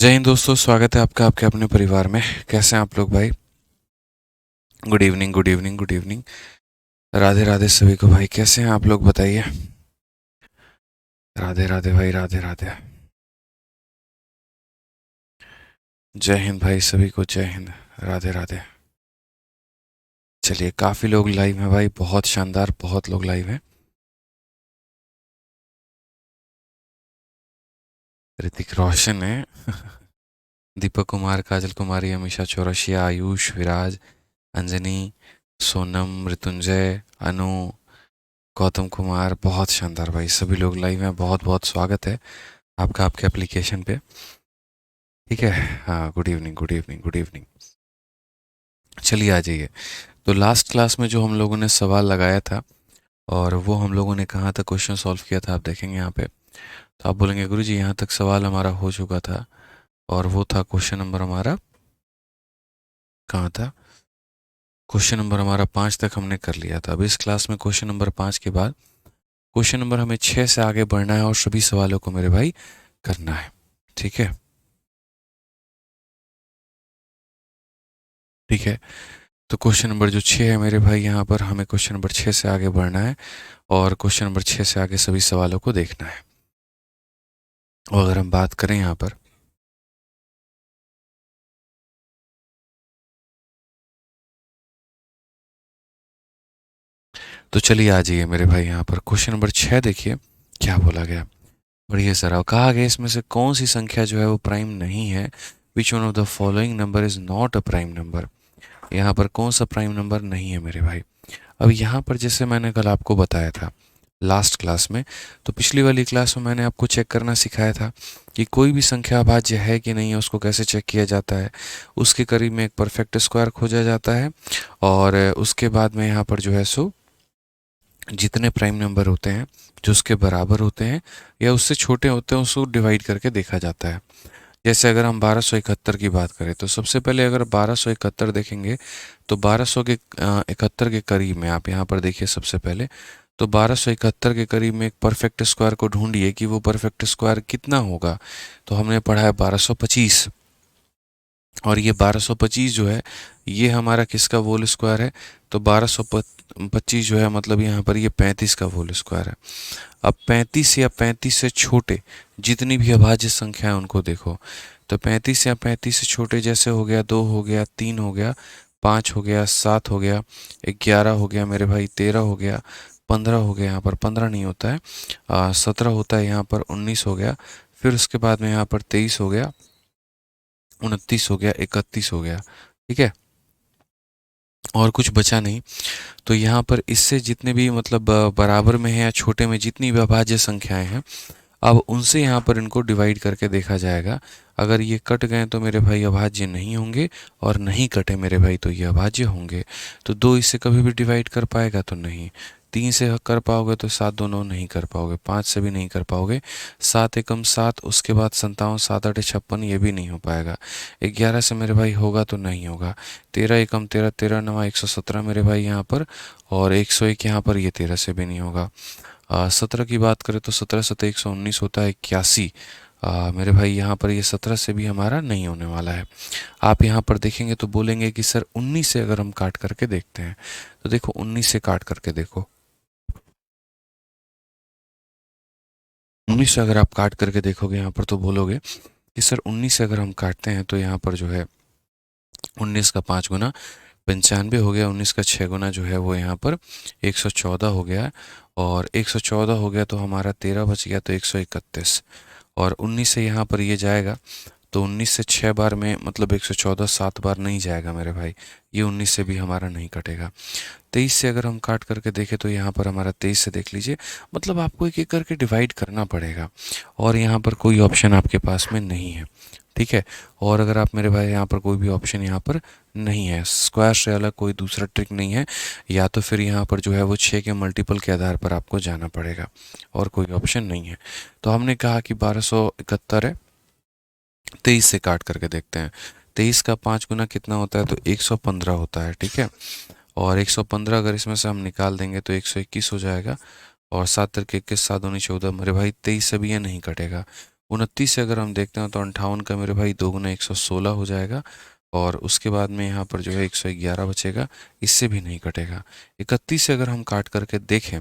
जय हिंद दोस्तों, स्वागत है आपका आपके अपने परिवार में। कैसे हैं आप लोग भाई? Good evening, good evening, good evening. Radhe Radhe सभी को भाई। कैसे हैं आप लोग, बताइए। राधे राधे भाई, राधे राधे। जय हिंद भाई, सभी को जय हिंद। राधे राधे। चलिए, काफ़ी लोग लाइव हैं भाई, बहुत शानदार, बहुत लोग लाइव हैं। ऋतिक रोशन है। दीपक कुमार, काजल कुमारी, अमीषा चौरसिया, आयुष, विराज, अंजनी, सोनम, मृत्युंजय, अनु, गौतम कुमार। बहुत शानदार भाई, सभी लोग लाइव हैं। बहुत बहुत स्वागत है आपका आपके एप्लीकेशन पे। ठीक है। हाँ, good evening, good evening, good evening. चलिए आ जाइए। तो लास्ट क्लास में जो हम लोगों ने सवाल लगाया था, और वो हम लोगों ने कहाँ तक क्वेश्चन सॉल्व किया था, आप देखेंगे यहाँ पे। तो आप बोलेंगे गुरुजी यहाँ तक सवाल हमारा हो चुका था, और वो था क्वेश्चन नंबर हमारा, कहाँ था? क्वेश्चन नंबर हमारा 5 तक हमने कर लिया था। अब इस क्लास में क्वेश्चन नंबर 5 के बाद क्वेश्चन नंबर हमें 6 से आगे बढ़ना है, और सभी सवालों को मेरे भाई करना है। ठीक है, ठीक है। तो क्वेश्चन नंबर जो 6 है मेरे भाई, यहाँ पर हमें क्वेश्चन नंबर 6 से आगे बढ़ना है, और क्वेश्चन नंबर 6 से आगे सभी सवालों को देखना है। और अगर हम बात करें यहाँ पर, तो चलिए आ जाइए मेरे भाई। यहाँ पर क्वेश्चन नंबर 6 देखिए क्या बोला गया। बढ़िए सर, और कहा गया इसमें से कौन सी संख्या जो है वो प्राइम नहीं है। Which one of the following number is not a prime number. यहाँ पर कौन सा प्राइम नंबर नहीं है मेरे भाई। अब यहाँ पर जैसे मैंने कल आपको बताया था लास्ट क्लास में, तो पिछली वाली क्लास में मैंने आपको चेक करना सिखाया था कि कोई भी संख्या अभाज्य है कि नहीं है, उसको कैसे चेक किया जाता है। उसके करीब में एक परफेक्ट स्क्वायर खोजा जाता है, और उसके बाद में यहाँ पर जो है सो जितने प्राइम नंबर होते हैं जो उसके बराबर होते हैं या उससे छोटे होते हैं, उसको डिवाइड करके देखा जाता है। जैसे अगर हम 1271 की बात करें, तो सबसे पहले अगर 1271 देखेंगे, तो 1200 के 71 के करीब में आप यहाँ पर देखिए सबसे पहले। तो 1271 के करीब में एक परफेक्ट स्क्वायर को ढूंढिए कि वो परफेक्ट स्क्वायर कितना होगा। तो हमने पढ़ा है 1225, और ये 1225 जो है ये हमारा किसका होल स्क्वायर है। तो 1225 जो है मतलब यहाँ पर ये 35 का होल स्क्वायर है। अब 35 या 35 से छोटे जितनी भी अभाज्य संख्या है उनको देखो। तो 35 या 35 से छोटे जैसे हो गया 2, हो गया 3, हो गया 5, हो गया 7, हो गया 11, हो गया मेरे भाई 13, हो गया 15, हो गया यहाँ पर 15 नहीं होता है, 17 होता है, यहाँ पर 19 हो गया, फिर उसके बाद में यहाँ पर 23 हो गया, 29 हो गया, 31 हो गया। ठीक है, और कुछ बचा नहीं। तो यहाँ पर इससे जितने भी मतलब बराबर में है या छोटे में जितनी भी अभाज्य संख्याएं हैं, अब उनसे यहाँ पर इनको डिवाइड करके देखा जाएगा। अगर ये कट गए तो मेरे भाई अभाज्य नहीं होंगे, और नहीं कटे मेरे भाई तो ये अभाज्य होंगे। तो 2 इससे कभी भी डिवाइड कर पाएगा तो नहीं। 3 से कर पाओगे तो 7 दोनों नहीं कर पाओगे, 5 से भी नहीं कर पाओगे, 7 एकम 7, उसके बाद 57, 7 आठे 56, ये भी नहीं हो पाएगा। 11 से मेरे भाई होगा तो नहीं होगा। 13 एकम 13, 13 नवा 117 मेरे भाई यहाँ पर, और 101 यहाँ पर, ये 13 से भी नहीं होगा। 17 की बात करें तो 17 सतह 119 होता है 81। मेरे भाई यहाँ पर ये 17 से भी हमारा नहीं होने वाला है। आप यहाँ पर देखेंगे तो बोलेंगे कि सर 19 से अगर हम काट करके देखते हैं, तो देखो 19 से काट करके देखो। 19 से अगर आप काट करके देखोगे यहाँ पर, तो बोलोगे कि सर 19 से अगर हम काटते हैं तो यहाँ पर जो है 19 का 5 गुना 95 हो गया, 19 का 6 गुना जो है वो यहाँ पर 114 हो गया, और 114 हो गया तो हमारा 13 बच गया, तो 131। और 19 से यहाँ पर ये जाएगा, तो 19 से 6 बार में मतलब 114 7 बार नहीं जाएगा मेरे भाई, ये 19 से भी हमारा नहीं कटेगा। 23 से अगर हम काट करके देखें तो यहाँ पर हमारा 23 से देख लीजिए, मतलब आपको एक एक करके डिवाइड करना पड़ेगा, और यहाँ पर कोई ऑप्शन आपके पास में नहीं है। ठीक है, और अगर आप मेरे भाई यहाँ पर कोई भी ऑप्शन यहाँ पर नहीं है, स्क्वायर से अलग कोई दूसरा ट्रिक नहीं है, या तो फिर यहाँ पर जो है वो 6 के मल्टीपल के आधार पर आपको जाना पड़ेगा, और कोई ऑप्शन नहीं है। तो हमने कहा कि 1271 है, 23 से काट करके देखते हैं। 23 का 5 गुना कितना होता है, तो 115 होता है। ठीक है, और 115 अगर इसमें से हम निकाल देंगे तो 121 हो जाएगा, और 7 तिरके 21, 7 दूनी 14 मेरे भाई 23 से भी ये नहीं कटेगा। 29 से अगर हम देखते हैं तो 58 का मेरे भाई 2 गुना 116 हो जाएगा, और उसके बाद में यहाँ पर जो है 111 बचेगा, इससे भी नहीं कटेगा। 31 से अगर हम काट करके देखें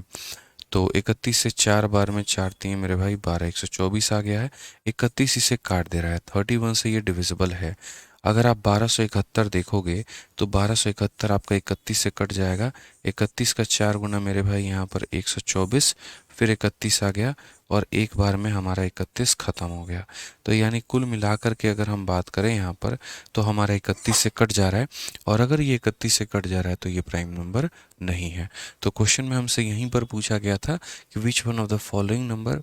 तो 31 से 4 बार में 4 3 मेरे भाई 12, 124 आ गया है। 31 इसे काट दे रहा है, 31 से ये डिविजिबल है। अगर आप 1271 देखोगे तो 1271 आपका 31 से कट जाएगा। 31 का 4 गुना मेरे भाई यहाँ पर 124, फिर 31 आ गया, और एक बार में हमारा 31 खत्म हो गया। तो यानी कुल मिलाकर के अगर हम बात करें यहाँ पर, तो हमारा 31 से कट जा रहा है, और अगर ये 31 से कट जा रहा है तो ये प्राइम नंबर नहीं है। तो क्वेश्चन में हमसे यहीं पर पूछा गया था कि which one of the following number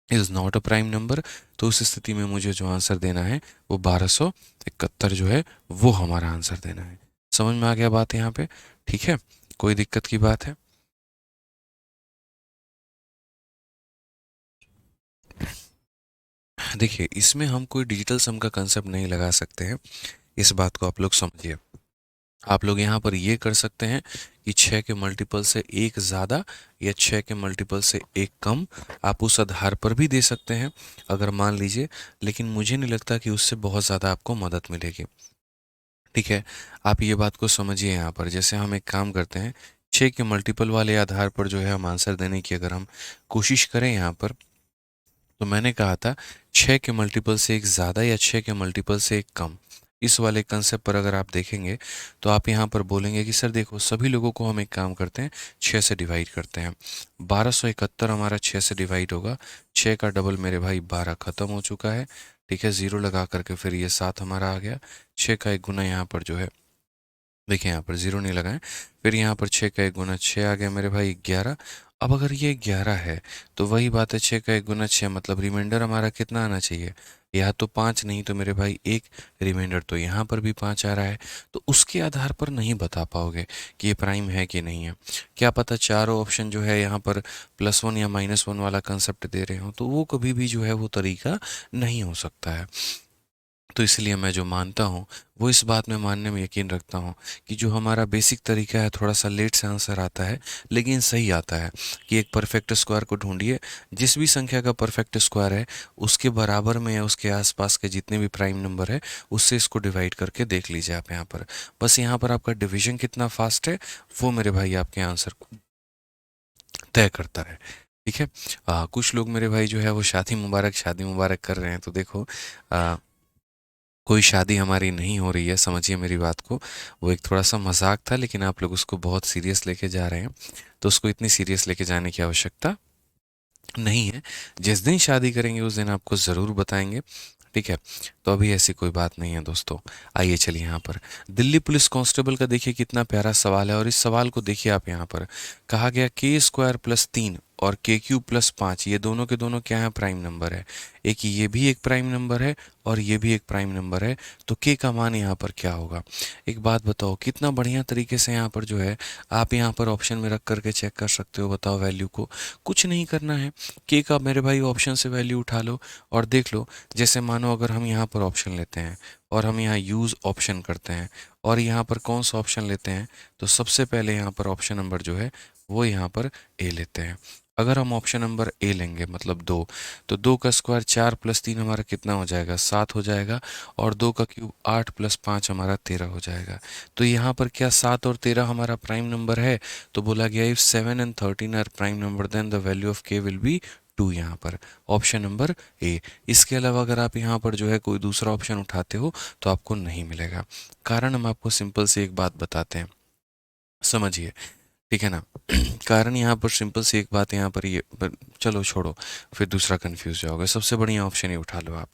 is not a prime number. तो उस स्थिति में मुझे जो आंसर देना है वो 1271 जो है वो हमारा आंसर देना है। समझ में आ गया बात यहाँ पे? ठीक है, कोई दिक्कत की बात है? देखिए, इसमें हम कोई डिजिटल सम का कंसेप्ट नहीं लगा सकते हैं, इस बात को आप लोग समझिए। आप लोग यहाँ पर ये कर सकते हैं कि 6 के मल्टीपल से एक ज़्यादा या 6 के मल्टीपल से एक कम, आप उस आधार पर भी दे सकते हैं अगर मान लीजिए, लेकिन मुझे नहीं लगता कि उससे बहुत ज़्यादा आपको मदद मिलेगी। ठीक है, आप ये बात को समझिए। यहाँ पर जैसे हम एक काम करते हैं, 6 के मल्टीपल वाले आधार पर जो है हम आंसर देने की अगर हम कोशिश करें यहाँ पर, तो मैंने कहा था 6 के मल्टीपल से एक ज़्यादा या 6 के मल्टीपल से एक कम, इस वाले कंसेप्ट पर अगर आप देखेंगे तो आप यहाँ पर बोलेंगे कि सर देखो, सभी लोगों को हम एक काम करते हैं, 6 से डिवाइड करते हैं। 1271 हमारा 6 से डिवाइड होगा, 6 का डबल मेरे भाई 12 खत्म हो चुका है। ठीक है, ज़ीरो लगा करके फिर ये 7 हमारा आ गया। 6 का एक गुना यहाँ पर जो है, देखिए यहाँ पर ज़ीरो नहीं लगाएं, फिर यहाँ पर 6 का एक गुना 6 आ गया मेरे भाई 11। अब अगर ये 11 है तो वही बात है, 6 का एक गुना 6 मतलब रिमाइंडर हमारा कितना आना चाहिए? या तो 5, नहीं तो मेरे भाई एक। रिमाइंडर तो यहाँ पर भी 5 आ रहा है, तो उसके आधार पर नहीं बता पाओगे कि ये प्राइम है कि नहीं है। क्या पता चारों ऑप्शन जो है यहाँ पर +1 या -1 वाला कंसेप्ट दे रहे हो, तो वो कभी भी जो है वो तरीका नहीं हो सकता है। तो इसलिए मैं जो मानता हूँ वो इस बात में मानने में यकीन रखता हूँ कि जो हमारा बेसिक तरीका है, थोड़ा सा लेट से आंसर आता है लेकिन सही आता है, कि एक परफेक्ट स्क्वायर को ढूंढिए, जिस भी संख्या का परफेक्ट स्क्वायर है उसके बराबर में या उसके आसपास के जितने भी प्राइम नंबर है उससे इसको डिवाइड करके देख लीजिए आप यहाँ पर। बस यहाँ पर आपका डिवीजन कितना फास्ट है वो मेरे भाई आपके आंसर को तय करता है। ठीक है, कुछ लोग मेरे भाई जो है वो शादी मुबारक कर रहे हैं, तो देखो, कोई शादी हमारी नहीं हो रही है, समझिए मेरी बात को। वो एक थोड़ा सा मजाक था, लेकिन आप लोग उसको बहुत सीरियस लेके जा रहे हैं, तो उसको इतनी सीरियस लेके जाने की आवश्यकता नहीं है। जिस दिन शादी करेंगे उस दिन आपको ज़रूर बताएंगे। ठीक है, तो अभी ऐसी कोई बात नहीं है दोस्तों। आइए चलिए यहाँ पर दिल्ली पुलिस कांस्टेबल का देखिए कितना प्यारा सवाल है, और इस सवाल को देखिए आप। यहाँ पर कहा गया k² + 3 और KQ +5, ये दोनों के दोनों क्या है? प्राइम नंबर है। एक ये भी एक प्राइम नंबर है और ये भी एक प्राइम नंबर है, तो k का मान यहाँ पर क्या होगा? एक बात बताओ, कितना बढ़िया तरीके से यहाँ पर जो है आप यहाँ पर ऑप्शन में रख करके चेक कर सकते हो। बताओ वैल्यू को, कुछ नहीं करना है, k का मेरे भाई ऑप्शन से वैल्यू उठा लो और देख लो। जैसे मानो अगर हम यहाँ पर ऑप्शन लेते हैं और हम यहाँ यूज़ ऑप्शन करते हैं, और यहाँ पर कौन सा ऑप्शन लेते हैं, तो सबसे पहले यहाँ पर ऑप्शन नंबर जो है वो यहाँ पर ए लेते हैं। अगर हम ऑप्शन नंबर ए लेंगे मतलब 2, तो 2 का स्क्वायर 4 + 3 हमारा कितना हो जाएगा? 7 हो जाएगा, और 2 का क्यूब 8 + 5 हमारा 13 हो जाएगा। तो यहाँ पर क्या 7 और 13 हमारा प्राइम नंबर है? तो बोला गया if 7 and 13 are prime number then the value of K will be 2, यहाँ पर ऑप्शन नंबर ए। इसके अलावा अगर आप यहाँ पर जो है कोई दूसरा ऑप्शन उठाते हो तो आपको नहीं मिलेगा। कारण हम आपको सिंपल से एक बात बताते हैं, समझिए। ठीक है ना? कारण यहाँ पर सिंपल सी एक बात यहाँ पर ये चलो छोड़ो, फिर दूसरा कंफ्यूज जाओगे। सबसे बढ़िया ऑप्शन ही उठा लो आप,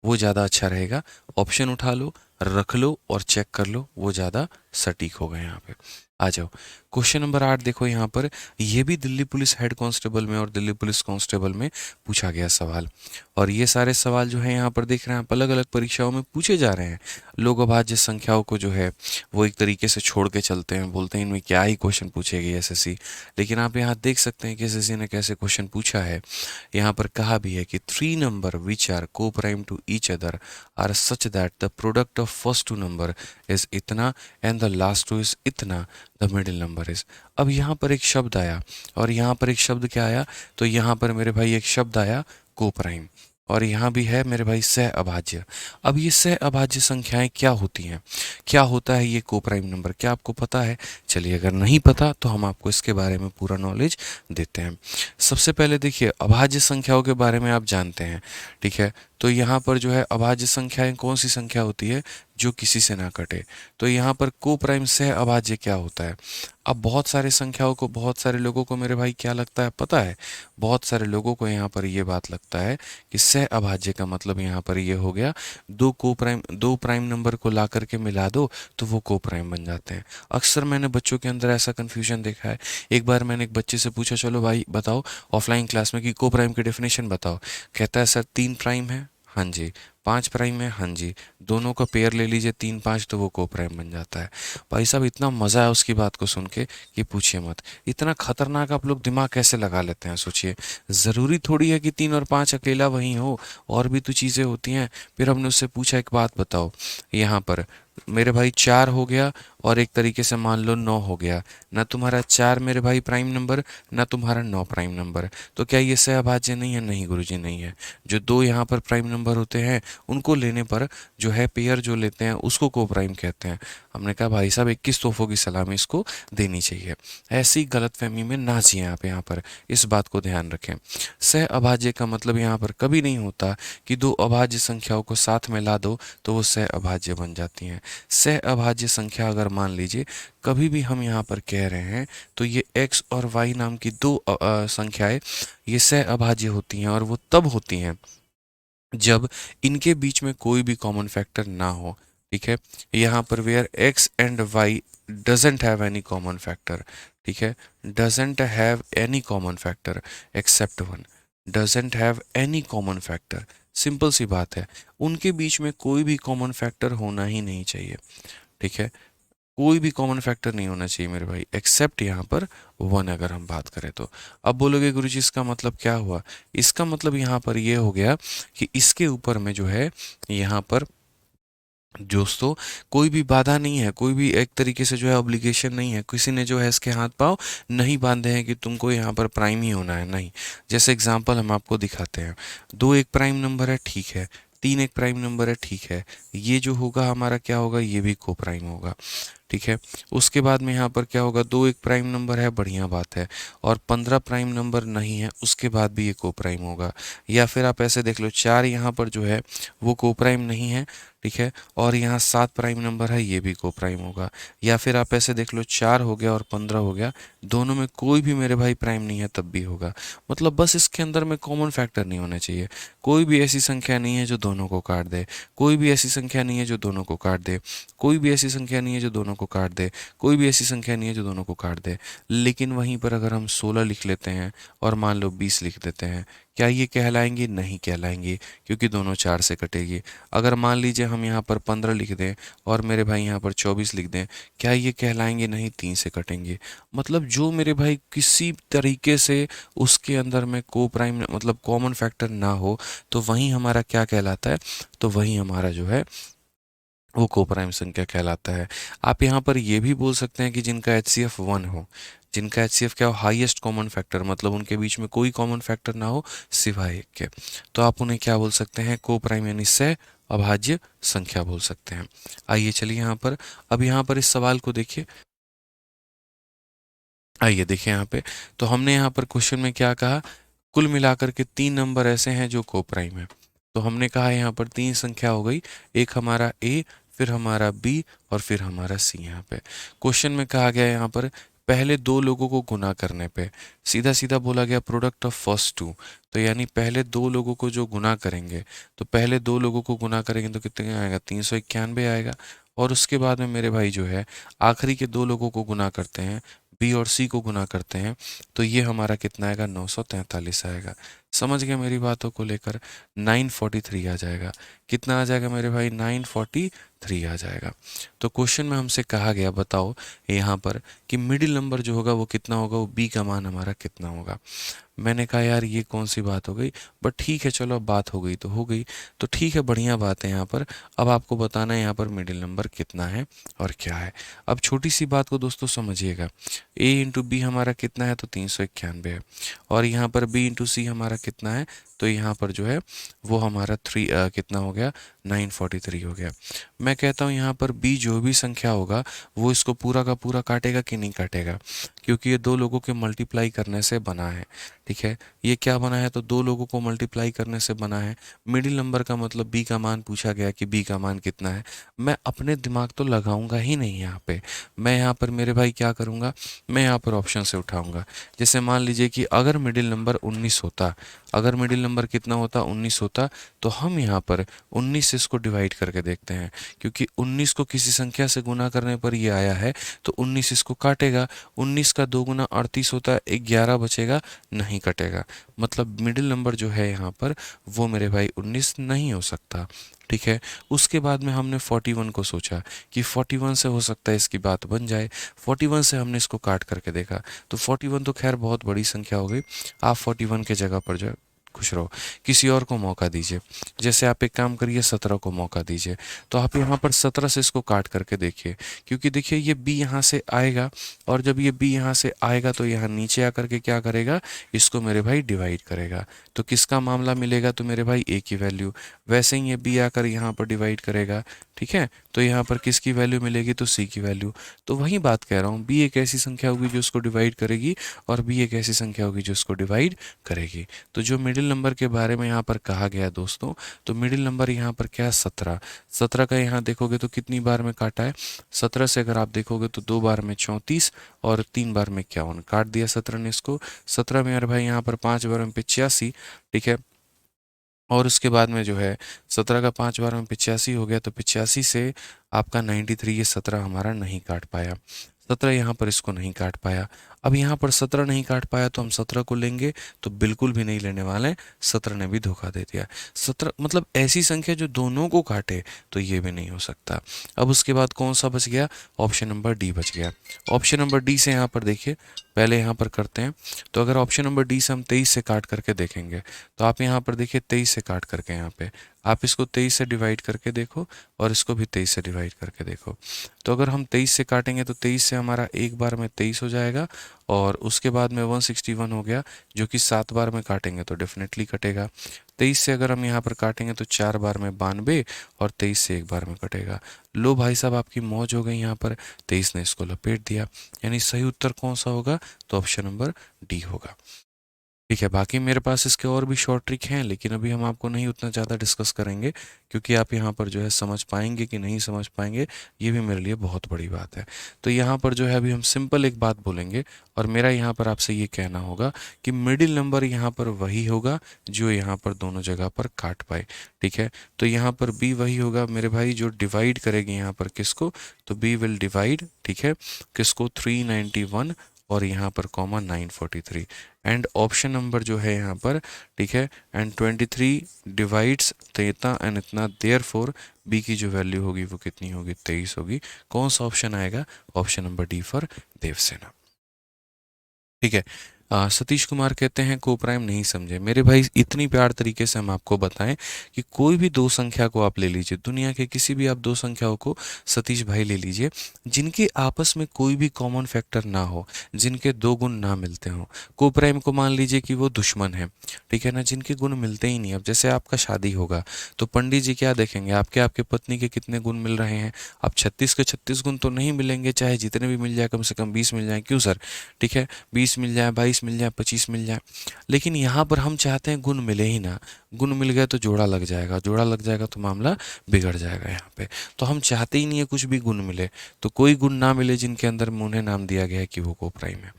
वो ज़्यादा अच्छा रहेगा। ऑप्शन उठा लो, रख लो और चेक कर लो, वो ज़्यादा सटीक होगा। यहाँ पे आ जाओ, क्वेश्चन नंबर 8 देखो। यहाँ पर ये भी दिल्ली पुलिस हेड कांस्टेबल में और दिल्ली पुलिस कांस्टेबल में पूछा गया सवाल, और ये सारे सवाल जो है यहाँ पर देख रहे हैं आप अलग अलग परीक्षाओं में पूछे जा रहे हैं। लोग अभाज्य संख्याओं को जो है वो एक तरीके से छोड़ के चलते हैं, बोलते हैं इनमें क्या ही क्वेश्चन पूछेगी एसएससी। लेकिन आप यहाँ देख सकते हैं कि एसएससी ने कैसे क्वेश्चन पूछा है। यहाँ पर कहा भी है कि 3 number which are coprime to each other are such that the product of first 2 number is इतना एंड द लास्ट 2 इज इतना, द मिडिल नंबर इज। अब यहाँ पर एक शब्द आया, और यहाँ पर एक शब्द क्या आया? तो यहाँ पर मेरे भाई एक शब्द आया कोप्राइम, और यहाँ भी है मेरे भाई सह अभाज्य। अब ये सह अभाज्य संख्याएं क्या होती हैं, क्या होता है ये कोप्राइम नंबर, क्या आपको पता है? चलिए, अगर नहीं पता तो हम आपको इसके बारे में पूरा नॉलेज देते हैं। सबसे पहले देखिए, अभाज्य संख्याओं के बारे में आप जानते हैं, ठीक है? तो यहाँ पर जो है अभाज्य संख्याएं कौन सी संख्या होती है? जो किसी से ना कटे। तो यहाँ पर कोप्राइम सह अभाज्य क्या होता है? अब बहुत सारे संख्याओं को, बहुत सारे लोगों को मेरे भाई क्या लगता है पता है? बहुत सारे लोगों को यहाँ पर ये बात लगता है कि सह अभाज्य का मतलब यहाँ पर ये हो गया, दो प्राइम नंबर को ला करके मिला दो तो वो कोप्राइम बन जाते हैं। अक्सर मैंने बच्चों के अंदर ऐसा कन्फ्यूजन देखा है। एक बार मैंने एक बच्चे से पूछा, चलो भाई बताओ ऑफलाइन क्लास में कि कोप्राइम की डेफिनेशन बताओ। कहता है सर 3 प्राइम है, हाँ जी। 5 प्राइम है, हाँ जी। दोनों का पेयर ले लीजिए 3 5, तो वो कोप्राइम बन जाता है। भाई साहब इतना मज़ा है उसकी बात को सुन के कि पूछिए मत। इतना खतरनाक आप लोग दिमाग कैसे लगा लेते हैं, सोचिए। ज़रूरी थोड़ी है कि 3 और 5 अकेला वही हो, और भी तो चीज़ें होती हैं। फिर हमने उससे पूछा, एक बात बताओ, यहाँ पर मेरे भाई 4 हो गया और एक तरीके से मान लो 9 हो गया, ना तुम्हारा 4 मेरे भाई प्राइम नंबर, ना तुम्हारा 9 प्राइम नंबर, तो क्या ये सहअभाज्य नहीं है? नहीं गुरुजी, नहीं है। जो दो यहाँ पर प्राइम नंबर होते हैं उनको लेने पर जो है पेयर जो लेते हैं उसको कोप्राइम कहते हैं। हमने कहा भाई साहब 21 तोहफों की सलामी इसको देनी चाहिए। ऐसी गलतफहमी में ना जिए आप, यहाँ पर इस बात को ध्यान रखें। सह अभाज्य का मतलब यहाँ पर कभी नहीं होता कि दो अभाज्य संख्याओं को साथ में ला दो तो वो सह अभाज्य बन जाती हैं। सह अभाज्य संख्या अगर मान लीजिए कभी भी हम यहाँ पर कह रहे हैं तो ये x और y नाम की दो संख्याएं ये सह अभाज्य होती हैं, और वो तब होती हैं जब इनके बीच में कोई भी कॉमन फैक्टर ना हो। ठीक है, यहाँ पर where x and y doesn't have any common factor. ठीक है, doesn't have any common factor except one, doesn't have any common factor. Simple सी बात है, उनके बीच में कोई भी कॉमन फैक्टर होना ही नहीं चाहिए। ठीक है, कोई भी कॉमन फैक्टर नहीं होना चाहिए मेरे भाई, एक्सेप्ट यहाँ पर वन अगर हम बात करें तो। अब बोलोगे गुरुजी इसका मतलब क्या हुआ? इसका मतलब यहाँ पर ये हो गया कि इसके ऊपर में जो है यहाँ पर दोस्तों कोई भी बाधा नहीं है, कोई भी एक तरीके से जो है ऑब्लिगेशन नहीं है, किसी ने जो है इसके हाथ पांव नहीं बांधे हैं कि तुमको यहाँ पर प्राइम ही होना है, नहीं। जैसे एग्जांपल हम आपको दिखाते हैं, 2 एक प्राइम नंबर है, ठीक है। 3 एक प्राइम नंबर है, ठीक है। ये जो होगा हमारा क्या होगा? ये भी को प्राइम होगा, ठीक है। उसके बाद में यहाँ पर क्या होगा? 2 एक प्राइम नंबर है, बढ़िया बात है। और 15 प्राइम नंबर नहीं है, उसके बाद भी ये को प्राइम होगा। या फिर आप ऐसे देख लो, 4 यहाँ पर जो है वो को प्राइम नहीं है, ठीक है। और यहाँ 7 प्राइम नंबर है, ये भी को प्राइम होगा। या फिर आप ऐसे देख लो, 4 हो गया और 15 हो गया, दोनों में कोई भी मेरे भाई प्राइम नहीं है, तब भी होगा। मतलब बस इसके अंदर में कॉमन फैक्टर नहीं होना चाहिए। कोई भी ऐसी संख्या नहीं है जो दोनों को काट दे, कोई भी ऐसी संख्या नहीं है जो दोनों को काट दे, कोई भी ऐसी संख्या नहीं है जो दोनों को काट दे, कोई भी ऐसी संख्या नहीं है जो दोनों को काट दे। लेकिन वहीं पर अगर हम 16 लिख लेते हैं और मान लो 20 लिख देते हैं, क्या ये कहलाएंगे? नहीं कहलाएंगे, क्योंकि दोनों 4 से कटेगी। अगर मान लीजिए हम यहाँ पर 15 लिख दें और मेरे भाई यहाँ पर 24 लिख दें, क्या ये कहलाएंगे? नहीं, 3 से कटेंगे। मतलब जो मेरे भाई किसी तरीके से उसके अंदर में को प्राइम मतलब कॉमन फैक्टर ना हो, तो वही हमारा क्या कहलाता है? तो वही हमारा जो है वो कोप्राइम संख्या कहलाता है। आप यहाँ पर ये भी बोल सकते हैं कि जिनका HCF 1 हो, जिनका HCF क्या हो? हाईएस्ट कॉमन फैक्टर, मतलब उनके बीच में कोई कॉमन फैक्टर ना हो सिवाय एक के, तो आप उन्हें क्या बोल सकते हैं? कोप्राइम यानी सह अभाज्य संख्या बोल सकते हैं। आइए चलिए यहाँ पर, अब यहाँ पर इस सवाल को देखिए। आइए देखिए यहाँ पे, तो हमने यहाँ पर क्वेश्चन में क्या कहा? कुल मिलाकर के 3 नंबर ऐसे हैं जो कोप्राइम है। तो हमने कहा यहाँ पर 3 संख्या हो गई, एक हमारा ए, फिर हमारा बी और फिर हमारा सी। यहाँ पे क्वेश्चन में कहा गया यहाँ पर पहले दो लोगों को गुना करने पे, सीधा सीधा बोला गया प्रोडक्ट ऑफ फर्स्ट टू। तो यानी पहले दो लोगों को जो गुना करेंगे, तो पहले दो लोगों को गुना करेंगे तो कितने आएगा? 391 आएगा। और उसके बाद में मेरे भाई जो है आखिरी के दो लोगों को गुना करते हैं, बी और सी को गुना करते हैं, तो ये हमारा कितना आएगा? 943 आएगा। समझ गए मेरी बातों को लेकर? 943 आ जाएगा। कितना आ जाएगा मेरे भाई? 943 आ जाएगा। तो क्वेश्चन में हमसे कहा गया बताओ यहाँ पर कि मिडिल नंबर जो होगा वो कितना होगा, वो बी का मान हमारा कितना होगा। मैंने कहा यार ये कौन सी बात हो गई, बट ठीक है चलो, अब बात हो गई तो हो गई, तो ठीक है, बढ़िया बात है। यहाँ पर अब आपको बताना है यहाँ पर मिडिल नंबर कितना है और क्या है। अब छोटी सी बात को दोस्तों समझिएगा, a इंटू बी हमारा कितना है? तो 391 है। और यहाँ पर b इंटू सी हमारा कितना है, तो यहाँ पर जो है वो हमारा कितना हो गया, 943 हो गया। मैं कहता हूँ यहाँ पर बी जो भी संख्या होगा वो इसको पूरा का पूरा काटेगा कि नहीं काटेगा, क्योंकि ये दो लोगों के मल्टीप्लाई करने से बना है। ठीक है, ये क्या बना है, तो दो लोगों को मल्टीप्लाई करने से बना है। मिडिल नंबर का मतलब बी का मान पूछा गया कि बी का मान कितना है। मैं अपने दिमाग तो लगाऊंगा ही नहीं यहाँ पे, मैं यहाँ पर मेरे भाई क्या करूँगा, मैं यहाँ पर ऑप्शन से उठाऊंगा। जैसे मान लीजिए कि अगर मिडिल नंबर 19 होता, अगर मिडिल नंबर कितना होता, 19 होता, तो हम यहाँ पर 19 से इसको डिवाइड करके देखते हैं, क्योंकि 19 को किसी संख्या से गुना करने पर ये आया है, तो 19 इसको काटेगा। 19 का 2 गुना 38 होता है, 11 बचेगा, नहीं कटेगा। मतलब मिडिल नंबर जो है यहाँ पर वो मेरे भाई 19 नहीं हो सकता। ठीक है, उसके बाद में हमने 41 को सोचा कि 41 से हो सकता है इसकी बात बन जाए। 41 से हमने इसको काट करके देखा, तो 41 तो खैर बहुत बड़ी संख्या हो गई। आप 41 के जगह पर जो है खुश रहो, किसी और को मौका दीजिए। जैसे आप एक काम करिए, 17 को मौका दीजिए। तो आप यहाँ पर 17 से इसको काट करके देखिए, क्योंकि देखिए ये b यहाँ से आएगा, और जब ये b यहाँ से आएगा तो यहाँ नीचे आकर के क्या करेगा, इसको मेरे भाई डिवाइड करेगा। तो किसका मामला मिलेगा, तो मेरे भाई a की वैल्यू। वैसे ही ये b आकर यहाँ पर डिवाइड करेगा। ठीक है, तो यहाँ पर किसकी वैल्यू मिलेगी, तो c की वैल्यू। तो वही बात कह रहा हूँ, b एक ऐसी संख्या होगी जो उसको डिवाइड करेगी, और b एक ऐसी संख्या होगी जो उसको डिवाइड करेगी। तो जो मिडिल नंबर के बारे में यहाँ पर कहा गया है दोस्तों, तो मिडिल नंबर यहाँ पर क्या है, 17। 17 का यहाँ देखोगे तो कितनी बार में काटा है, 17 से अगर आप देखोगे तो 2 बार में 34 और 3 बार में 51, काट दिया 17 ने इसको। 17 में यार भाई यहाँ पर 5 बार में 85। ठीक है, और उसके बाद में जो है 17 का 5 बार में 85 हो गया, तो 85 से आपका 93, ये 17 हमारा नहीं काट पाया। 17 यहाँ पर इसको नहीं काट पाया। अब यहाँ पर 17 नहीं काट पाया तो हम 17 को लेंगे, तो बिल्कुल भी नहीं लेने वाले, 17 ने भी धोखा दे दिया। 17 मतलब ऐसी संख्या जो दोनों को काटे, तो ये भी नहीं हो सकता। अब उसके बाद कौन सा बच गया, ऑप्शन नंबर डी बच गया। ऑप्शन नंबर डी से यहाँ पर देखिए, पहले यहाँ पर करते हैं। तो अगर ऑप्शन नंबर डी से हम 23 से काट करके देखेंगे, तो आप यहाँ पर देखिए 23 से काट करके, यहाँ पे आप इसको 23 से डिवाइड करके देखो, और इसको भी 23 से डिवाइड करके देखो। तो अगर हम 23 से काटेंगे तो 23 से हमारा एक बार में 23 हो जाएगा, और उसके बाद में 161 हो गया, जो कि 7 बार में काटेंगे तो डेफिनेटली कटेगा। 23 से अगर हम यहाँ पर काटेंगे तो 4 बार में 92, और 23 से एक बार में कटेगा। लो भाई साहब, आपकी मौज हो गई यहाँ पर, 23 ने इसको लपेट दिया। यानी सही उत्तर कौन सा होगा, तो ऑप्शन नंबर डी होगा। ठीक है, बाकी मेरे पास इसके और भी शॉर्ट ट्रिक हैं, लेकिन अभी हम आपको नहीं उतना ज़्यादा डिस्कस करेंगे, क्योंकि आप यहाँ पर जो है समझ पाएंगे कि नहीं समझ पाएंगे, ये भी मेरे लिए बहुत बड़ी बात है। तो यहाँ पर जो है अभी हम सिंपल एक बात बोलेंगे, और मेरा यहाँ पर आपसे ये कहना होगा कि मिडिल नंबर यहाँ पर वही होगा जो यहाँ पर दोनों जगह पर काट पाए। ठीक है, तो यहाँ पर बी वही होगा मेरे भाई जो डिवाइड करेगी यहाँ पर किसको, तो बी विल डिवाइड, ठीक है, किसको, 391 और यहाँ पर कॉमा 943। एंड ऑप्शन नंबर जो है यहाँ पर, ठीक है, एंड 23 डिवाइड्स इतना एंड इतना, देयर फोर बी की जो वैल्यू होगी वो कितनी होगी, 23 होगी। कौन सा ऑप्शन आएगा, option number D for Devsena. ठीक है, सतीश कुमार कहते हैं को प्राइम नहीं समझे। मेरे भाई इतनी प्यार तरीके से हम आपको बताएं कि कोई भी दो संख्या को आप ले लीजिए, दुनिया के किसी भी आप दो संख्याओं को सतीश भाई ले लीजिए, जिनके आपस में कोई भी कॉमन फैक्टर ना हो, जिनके दो गुण ना मिलते हों। को प्राइम को मान लीजिए कि वो दुश्मन है, ठीक है ना, जिनके गुण मिलते ही नहीं। अब जैसे आपका शादी होगा तो पंडित जी क्या देखेंगे, आपके आपके पत्नी के कितने गुण मिल रहे हैं। अब 36 के 36 गुण तो नहीं मिलेंगे, चाहे जितने भी मिल जाए, कम से कम 20 मिल जाए, क्यों सर। ठीक है, 20 मिल जाए, 22 मिल जाए, 25 मिल जाए, लेकिन यहाँ पर हम चाहते हैं गुण मिले ही ना। गुण मिल गया तो जोड़ा लग जाएगा, जोड़ा लग जाएगा तो मामला बिगड़ जाएगा यहाँ पे। तो हम चाहते ही नहीं है कुछ भी गुण मिले, तो कोई गुण ना मिले जिनके अंदर उन्हें नाम दिया गया है कि वो कोप्राइम है।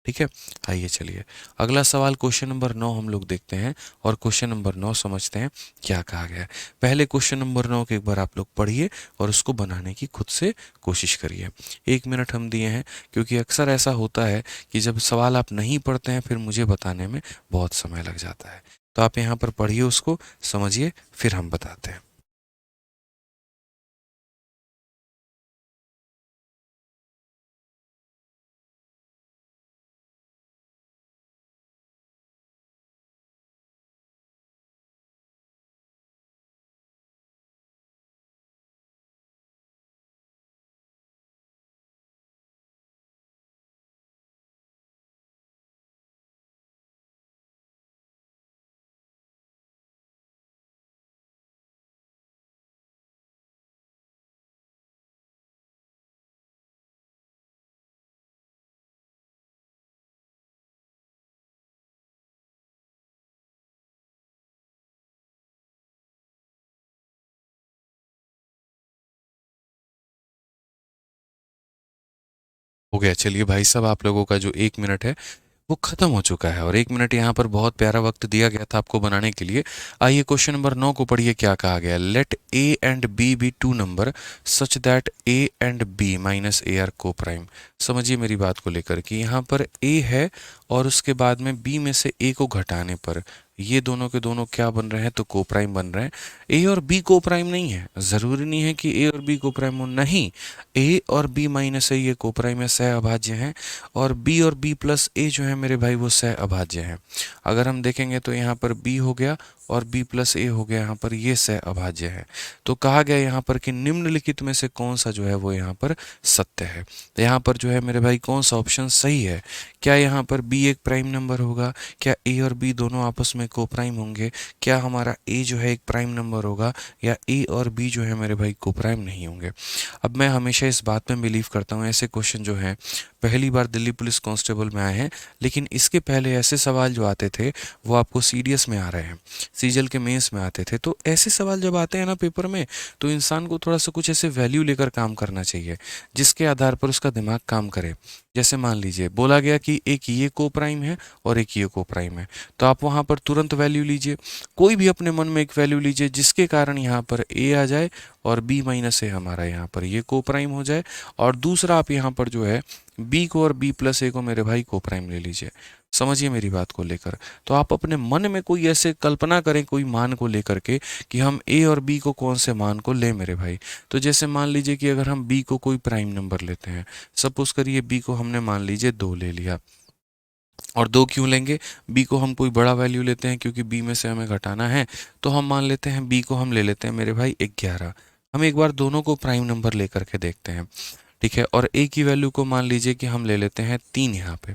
ठीक है, आइए चलिए अगला सवाल क्वेश्चन नंबर 9 हम लोग देखते हैं, और क्वेश्चन नंबर 9 समझते हैं क्या कहा गया है। पहले क्वेश्चन नंबर 9 को एक बार आप लोग पढ़िए और उसको बनाने की खुद से कोशिश करिए। 1 मिनट हम दिए हैं, क्योंकि अक्सर ऐसा होता है कि जब सवाल आप नहीं पढ़ते हैं फिर मुझे बताने में बहुत समय लग जाता है। तो आप यहाँ पर पढ़िए, उसको समझिए, फिर हम बताते हैं। हो गया। चलिए भाई साहब, आप लोगों का जो 1 मिनट है वो खत्म हो चुका है, और 1 मिनट यहाँ पर बहुत प्यारा वक्त दिया गया था आपको बनाने के लिए। आइए क्वेश्चन नंबर 9 को पढ़िए, क्या कहा गया। Let A and B be two number such that A and B minus A are coprime. समझिए मेरी बात को लेकर कि यहाँ पर ए है और उसके बाद में बी में से ए को घटाने पर ये दोनों के दोनों क्या बन रहे हैं, तो को प्राइम बन रहे हैं। ए और बी को प्राइम नहीं है, जरूरी नहीं है कि ए और बी को प्राइम हो, नहीं। ए और बी माइनस ए ये को प्राइम है, सह अभाज्य हैं। और बी और बी प्लस ए जो है मेरे भाई वो सह अभाज्य हैं। अगर हम देखेंगे तो यहाँ पर बी हो गया और बी प्लस ए हो गया, यहाँ पर ये सह अभाज्य है। तो कहा गया यहाँ पर कि निम्नलिखित में से कौन सा जो है वो यहाँ पर सत्य है। तो यहाँ पर जो है मेरे भाई कौन सा ऑप्शन सही है। क्या यहाँ पर बी एक प्राइम नंबर होगा, क्या ए और बी दोनों आपस में को प्राइम होंगे, क्या हमारा ए जो है एक प्राइम नंबर होगा, या ए और बी जो है मेरे भाई को प्राइम नहीं होंगे। अब मैं हमेशा इस बात में बिलीव करता हूँ, ऐसे क्वेश्चन जो हैं पहली बार दिल्ली पुलिस कांस्टेबल में आए हैं, लेकिन इसके पहले ऐसे सवाल जो आते थे वो आपको सीडीएस में आ रहे हैं, सीजल के मेंस में आते थे। तो ऐसे सवाल जब आते हैं ना पेपर में, तो इंसान को थोड़ा सा कुछ ऐसे वैल्यू लेकर काम करना चाहिए जिसके आधार पर उसका दिमाग काम करे। जैसे मान लीजिए बोला गया कि एक ये को प्राइम है और एक ये को प्राइम है, तो आप वहां पर तुरंत वैल्यू लीजिए, कोई भी अपने मन में एक वैल्यू लीजिए जिसके कारण यहाँ पर ए आ जाए और बी माइनस ए हमारा यहाँ पर ये को प्राइम हो जाए। और दूसरा आप यहाँ पर जो है बी को और बी प्लस ए को मेरे भाई को प्राइम ले लीजिए। समझिए मेरी बात को लेकर। तो आप अपने मन में कोई ऐसे कल्पना करें कोई मान को लेकर के कि हम ए और बी को कौन से मान को लें मेरे भाई। तो जैसे मान लीजिए कि अगर हम बी को कोई प्राइम नंबर लेते हैं, सपोज करिए बी को हमने मान लीजिए 2 ले लिया। और 2 क्यों लेंगे, बी को हम कोई बड़ा वैल्यू लेते हैं क्योंकि बी में से हमें घटाना है, तो हम मान लेते हैं बी को हम ले लेते हैं मेरे भाई 11। हम एक बार दोनों को प्राइम नंबर लेकर के देखते हैं, ठीक है। और ए की वैल्यू को मान लीजिए कि हम ले लेते हैं 3 यहाँ पे।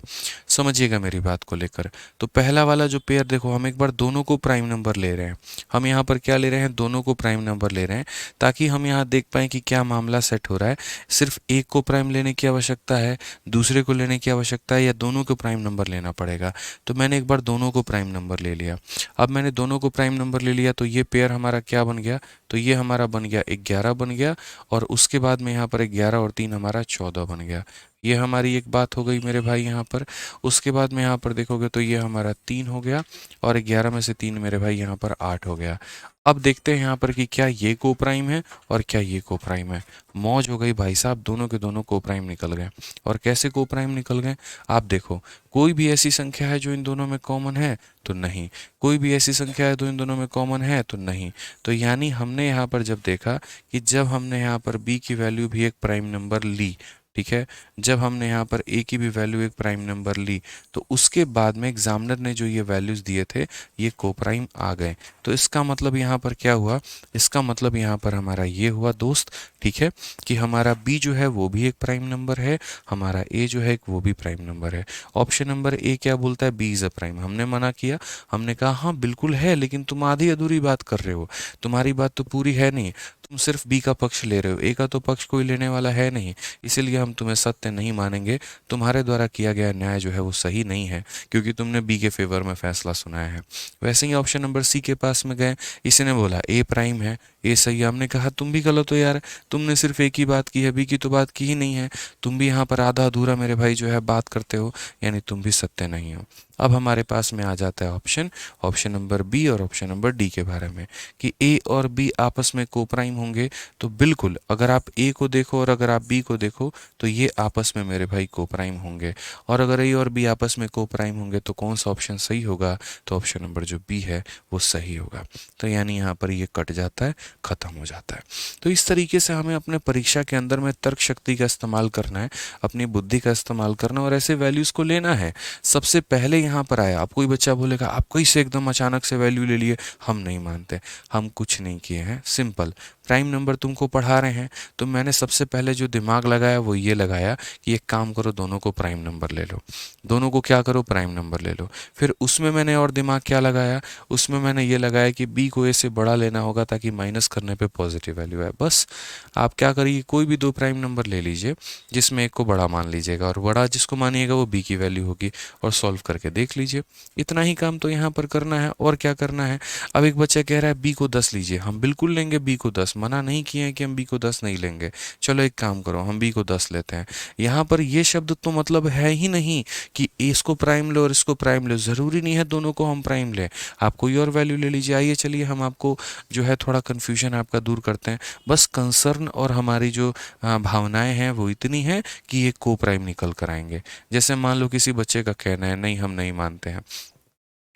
समझिएगा मेरी बात को लेकर। तो पहला वाला जो पेयर देखो, हम एक बार दोनों को प्राइम नंबर ले रहे हैं। हम यहाँ पर क्या ले रहे हैं, दोनों को प्राइम नंबर ले रहे हैं, ताकि हम यहाँ देख पाएँ कि क्या मामला सेट हो रहा है। सिर्फ एक को प्राइम लेने की आवश्यकता है, दूसरे को लेने की आवश्यकता है, या दोनों को प्राइम नंबर लेना पड़ेगा। तो मैंने एक बार दोनों को प्राइम नंबर ले लिया। अब मैंने दोनों को प्राइम नंबर ले लिया तो ये पेयर हमारा क्या बन गया, तो ये हमारा बन गया 11 बन गया। और उसके बाद में यहाँ पर 11 और 3 हमारा 14 बन गया। ये हमारी एक बात हो गई मेरे भाई यहाँ पर। उसके बाद में यहाँ पर देखोगे तो ये हमारा 3 हो गया, और 11 में से 3 मेरे भाई यहाँ पर 8 हो गया। अब देखते हैं यहाँ पर कि क्या ये को प्राइम है और क्या ये को प्राइम है। मौज हो गई भाई साहब, दोनों के दोनों को प्राइम निकल गए। और कैसे को प्राइम निकल गए, आप देखो, कोई भी ऐसी संख्या है जो इन दोनों में कॉमन है, तो नहीं। कोई भी ऐसी संख्या है जो इन दोनों में कॉमन है, तो नहीं। तो यानी हमने यहाँ पर जब देखा कि जब हमने यहाँ पर b की वैल्यू भी एक प्राइम नंबर ली, ठीक है, जब हमने यहाँ पर a की भी वैल्यू एक प्राइम नंबर ली, तो उसके बाद में एग्जामिनर ने जो ये वैल्यूज दिए थे ये को प्राइम आ गए। तो इसका मतलब यहाँ पर क्या हुआ, इसका मतलब यहाँ पर हमारा ये हुआ दोस्त, ठीक है, कि हमारा b जो है वो भी एक प्राइम नंबर है, हमारा a जो है वो भी प्राइम नंबर है। ऑप्शन नंबर ए क्या बोलता है, बी इज अ प्राइम। हमने मना किया, हमने कहा हाँ बिल्कुल है, लेकिन तुम आधी अधूरी बात कर रहे हो, तुम्हारी बात तो पूरी है नहीं, तुम सिर्फ बी का पक्ष ले रहे हो, ए का तो पक्ष कोई लेने वाला है नहीं, इसीलिए हम तुम्हें सत्य नहीं मानेंगे। तुम्हारे द्वारा किया गया न्याय जो है वो सही नहीं है, क्योंकि तुमने बी के फेवर में फैसला सुनाया है। वैसे ही ऑप्शन नंबर सी के पास में गए, इसने बोला ए प्राइम है, ए सही है। हमने कहा तुम भी गलत हो यार, तुमने सिर्फ ए की बात की है, बी की तो बात की ही नहीं है, तुम भी यहाँ पर आधा अधूरा मेरे भाई जो है बात करते हो, यानी तुम भी सत्य नहीं हो। अब हमारे पास में आ जाता है ऑप्शन, ऑप्शन नंबर बी और ऑप्शन नंबर डी के बारे में, कि ए और बी आपस में को प्राइम होंगे। तो बिल्कुल, अगर आप ए को देखो और अगर आप बी को देखो तो ये आपस में मेरे भाई को प्राइम होंगे। और अगर ए और बी आपस में को प्राइम होंगे तो कौन सा ऑप्शन सही होगा, तो ऑप्शन नंबर जो बी है वो सही होगा। तो यानी यहाँ पर ये कट जाता है, खत्म हो जाता है। तो इस तरीके से हमें अपने परीक्षा के अंदर में तर्क शक्ति का इस्तेमाल करना है, अपनी बुद्धि का इस्तेमाल करना, और ऐसे वैल्यूज को लेना है। सबसे पहले यहाँ पर आया, अब कोई बच्चा बोलेगा आप कैसे एकदम अचानक से वैल्यू ले लिए, हम नहीं मानते, हम कुछ नहीं किए हैं। सिंपल, प्राइम नंबर तुमको पढ़ा रहे हैं, तो मैंने सबसे पहले जो दिमाग लगाया वो ये लगाया कि एक काम करो, दोनों को प्राइम नंबर ले लो, दोनों को क्या करो, प्राइम नंबर ले लो। फिर उसमें मैंने और दिमाग क्या लगाया, उसमें मैंने ये लगाया कि बी को ए से बड़ा लेना होगा ताकि माइनस करने पे पॉजिटिव वैल्यू है। बस आप क्या करिए, कोई भी 2 प्राइम नंबर ले लीजिए जिसमें एक को बड़ा मान लीजिएगा, और बड़ा जिसको मानिएगा वो बी की वैल्यू होगी, और सॉल्व करके देख लीजिए। इतना ही काम तो यहाँ पर करना है, और क्या करना है। अब एक बच्चा कह रहा है बी को 10 लीजिए, हम बिल्कुल लेंगे बी को 10, मना नहीं किए हैं कि हम बी को 10 नहीं लेंगे। चलो एक काम करो, हम बी को 10 लेते हैं। यहाँ पर ये शब्द तो मतलब है ही नहीं कि इसको प्राइम लो और इसको प्राइम लो, ज़रूरी नहीं है दोनों को हम प्राइम लें। आप कोई और वैल्यू ले लीजिए। आइए चलिए हम आपको जो है थोड़ा कन्फ्यूजन आपका दूर करते हैं। बस कंसर्न और हमारी जो भावनाएं हैं वो इतनी है कि ये को प्राइम निकल कर आएंगे। जैसे मान लो किसी बच्चे का कहना है नहीं हम नहीं मानते हैं,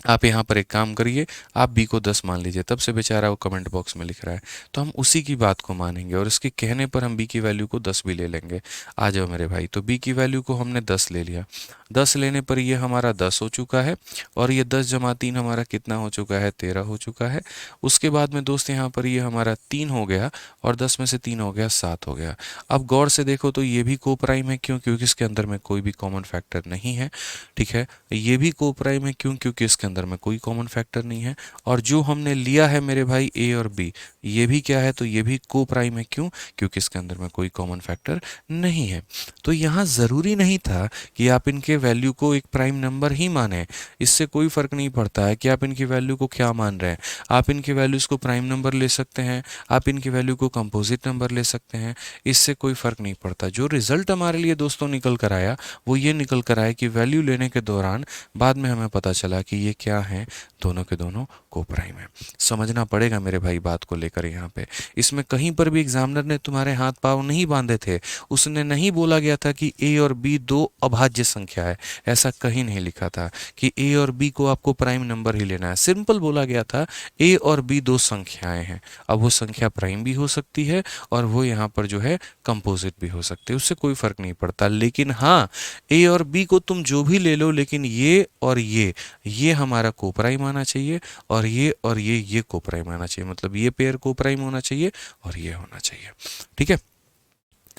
आप यहाँ पर एक काम करिए, आप बी को 10 मान लीजिए। तब से बेचारा वो कमेंट बॉक्स में लिख रहा है, तो हम उसी की बात को मानेंगे और उसके कहने पर हम बी की वैल्यू को 10 भी ले लेंगे। आ जाओ मेरे भाई, तो बी की वैल्यू को हमने 10 ले लिया। 10 लेने पर ये हमारा 10 हो चुका है और ये 10 जमा 3 हमारा कितना हो चुका है, 13 हो चुका है। उसके बाद में दोस्त यहाँ पर ये हमारा 3 हो गया और 10 में से 3 हो गया, 7 हो गया। अब गौर से देखो तो ये भी को प्राइम है, क्यों? क्योंकि इसके अंदर में कोई भी कॉमन फैक्टर नहीं है। ठीक है, ये भी को प्राइम है, क्यों? क्योंकि इसके अंदर में कोई कॉमन फैक्टर नहीं है। और जो हमने लिया है मेरे भाई ए और बी, ये भी क्या है? तो ये भी को प्राइम है, क्यों? क्योंकि इसके अंदर में कोई कॉमन फैक्टर नहीं है। तो यहाँ ज़रूरी नहीं था कि आप इनके वैल्यू को एक प्राइम नंबर ही माने। इससे कोई फ़र्क नहीं पड़ता है कि आप इनकी वैल्यू को क्या मान रहे हैं। आप इनकी वैल्यूज़ को प्राइम नंबर ले सकते हैं, आप इनकी वैल्यू को कंपोजिट नंबर ले सकते हैं, इससे कोई फ़र्क नहीं पड़ता। जो रिज़ल्ट हमारे लिए दोस्तों निकल कर आया वो ये निकल कर आया कि वैल्यू लेने के दौरान बाद में हमें पता चला कि ये क्या है, दोनों के दोनों को प्राइम है। समझना पड़ेगा मेरे भाई बात को लेकर यहाँ पे। इसमें कहीं पर भी एग्जामिनर ने तुम्हारे हाथ पांव नहीं बांधे थे। उसने नहीं बोला गया था कि ए और बी दो अभाज्य संख्या है, ऐसा कहीं नहीं लिखा था कि ए और बी को आपको प्राइम नंबर ही लेना है। सिंपल बोला गया था ए और बी दो संख्याएं हैं। अब वो संख्या प्राइम भी हो सकती है और वो यहाँ पर जो है कंपोजिट भी हो सकती है, उससे कोई फर्क नहीं पड़ता। लेकिन हाँ, ए और बी को तुम जो भी ले लो, लेकिन ये और ये हमारा को प्राइम आना चाहिए और ये को प्राइम आना चाहिए। मतलब ये पेयर को प्राइम होना चाहिए और ये होना चाहिए। ठीक है,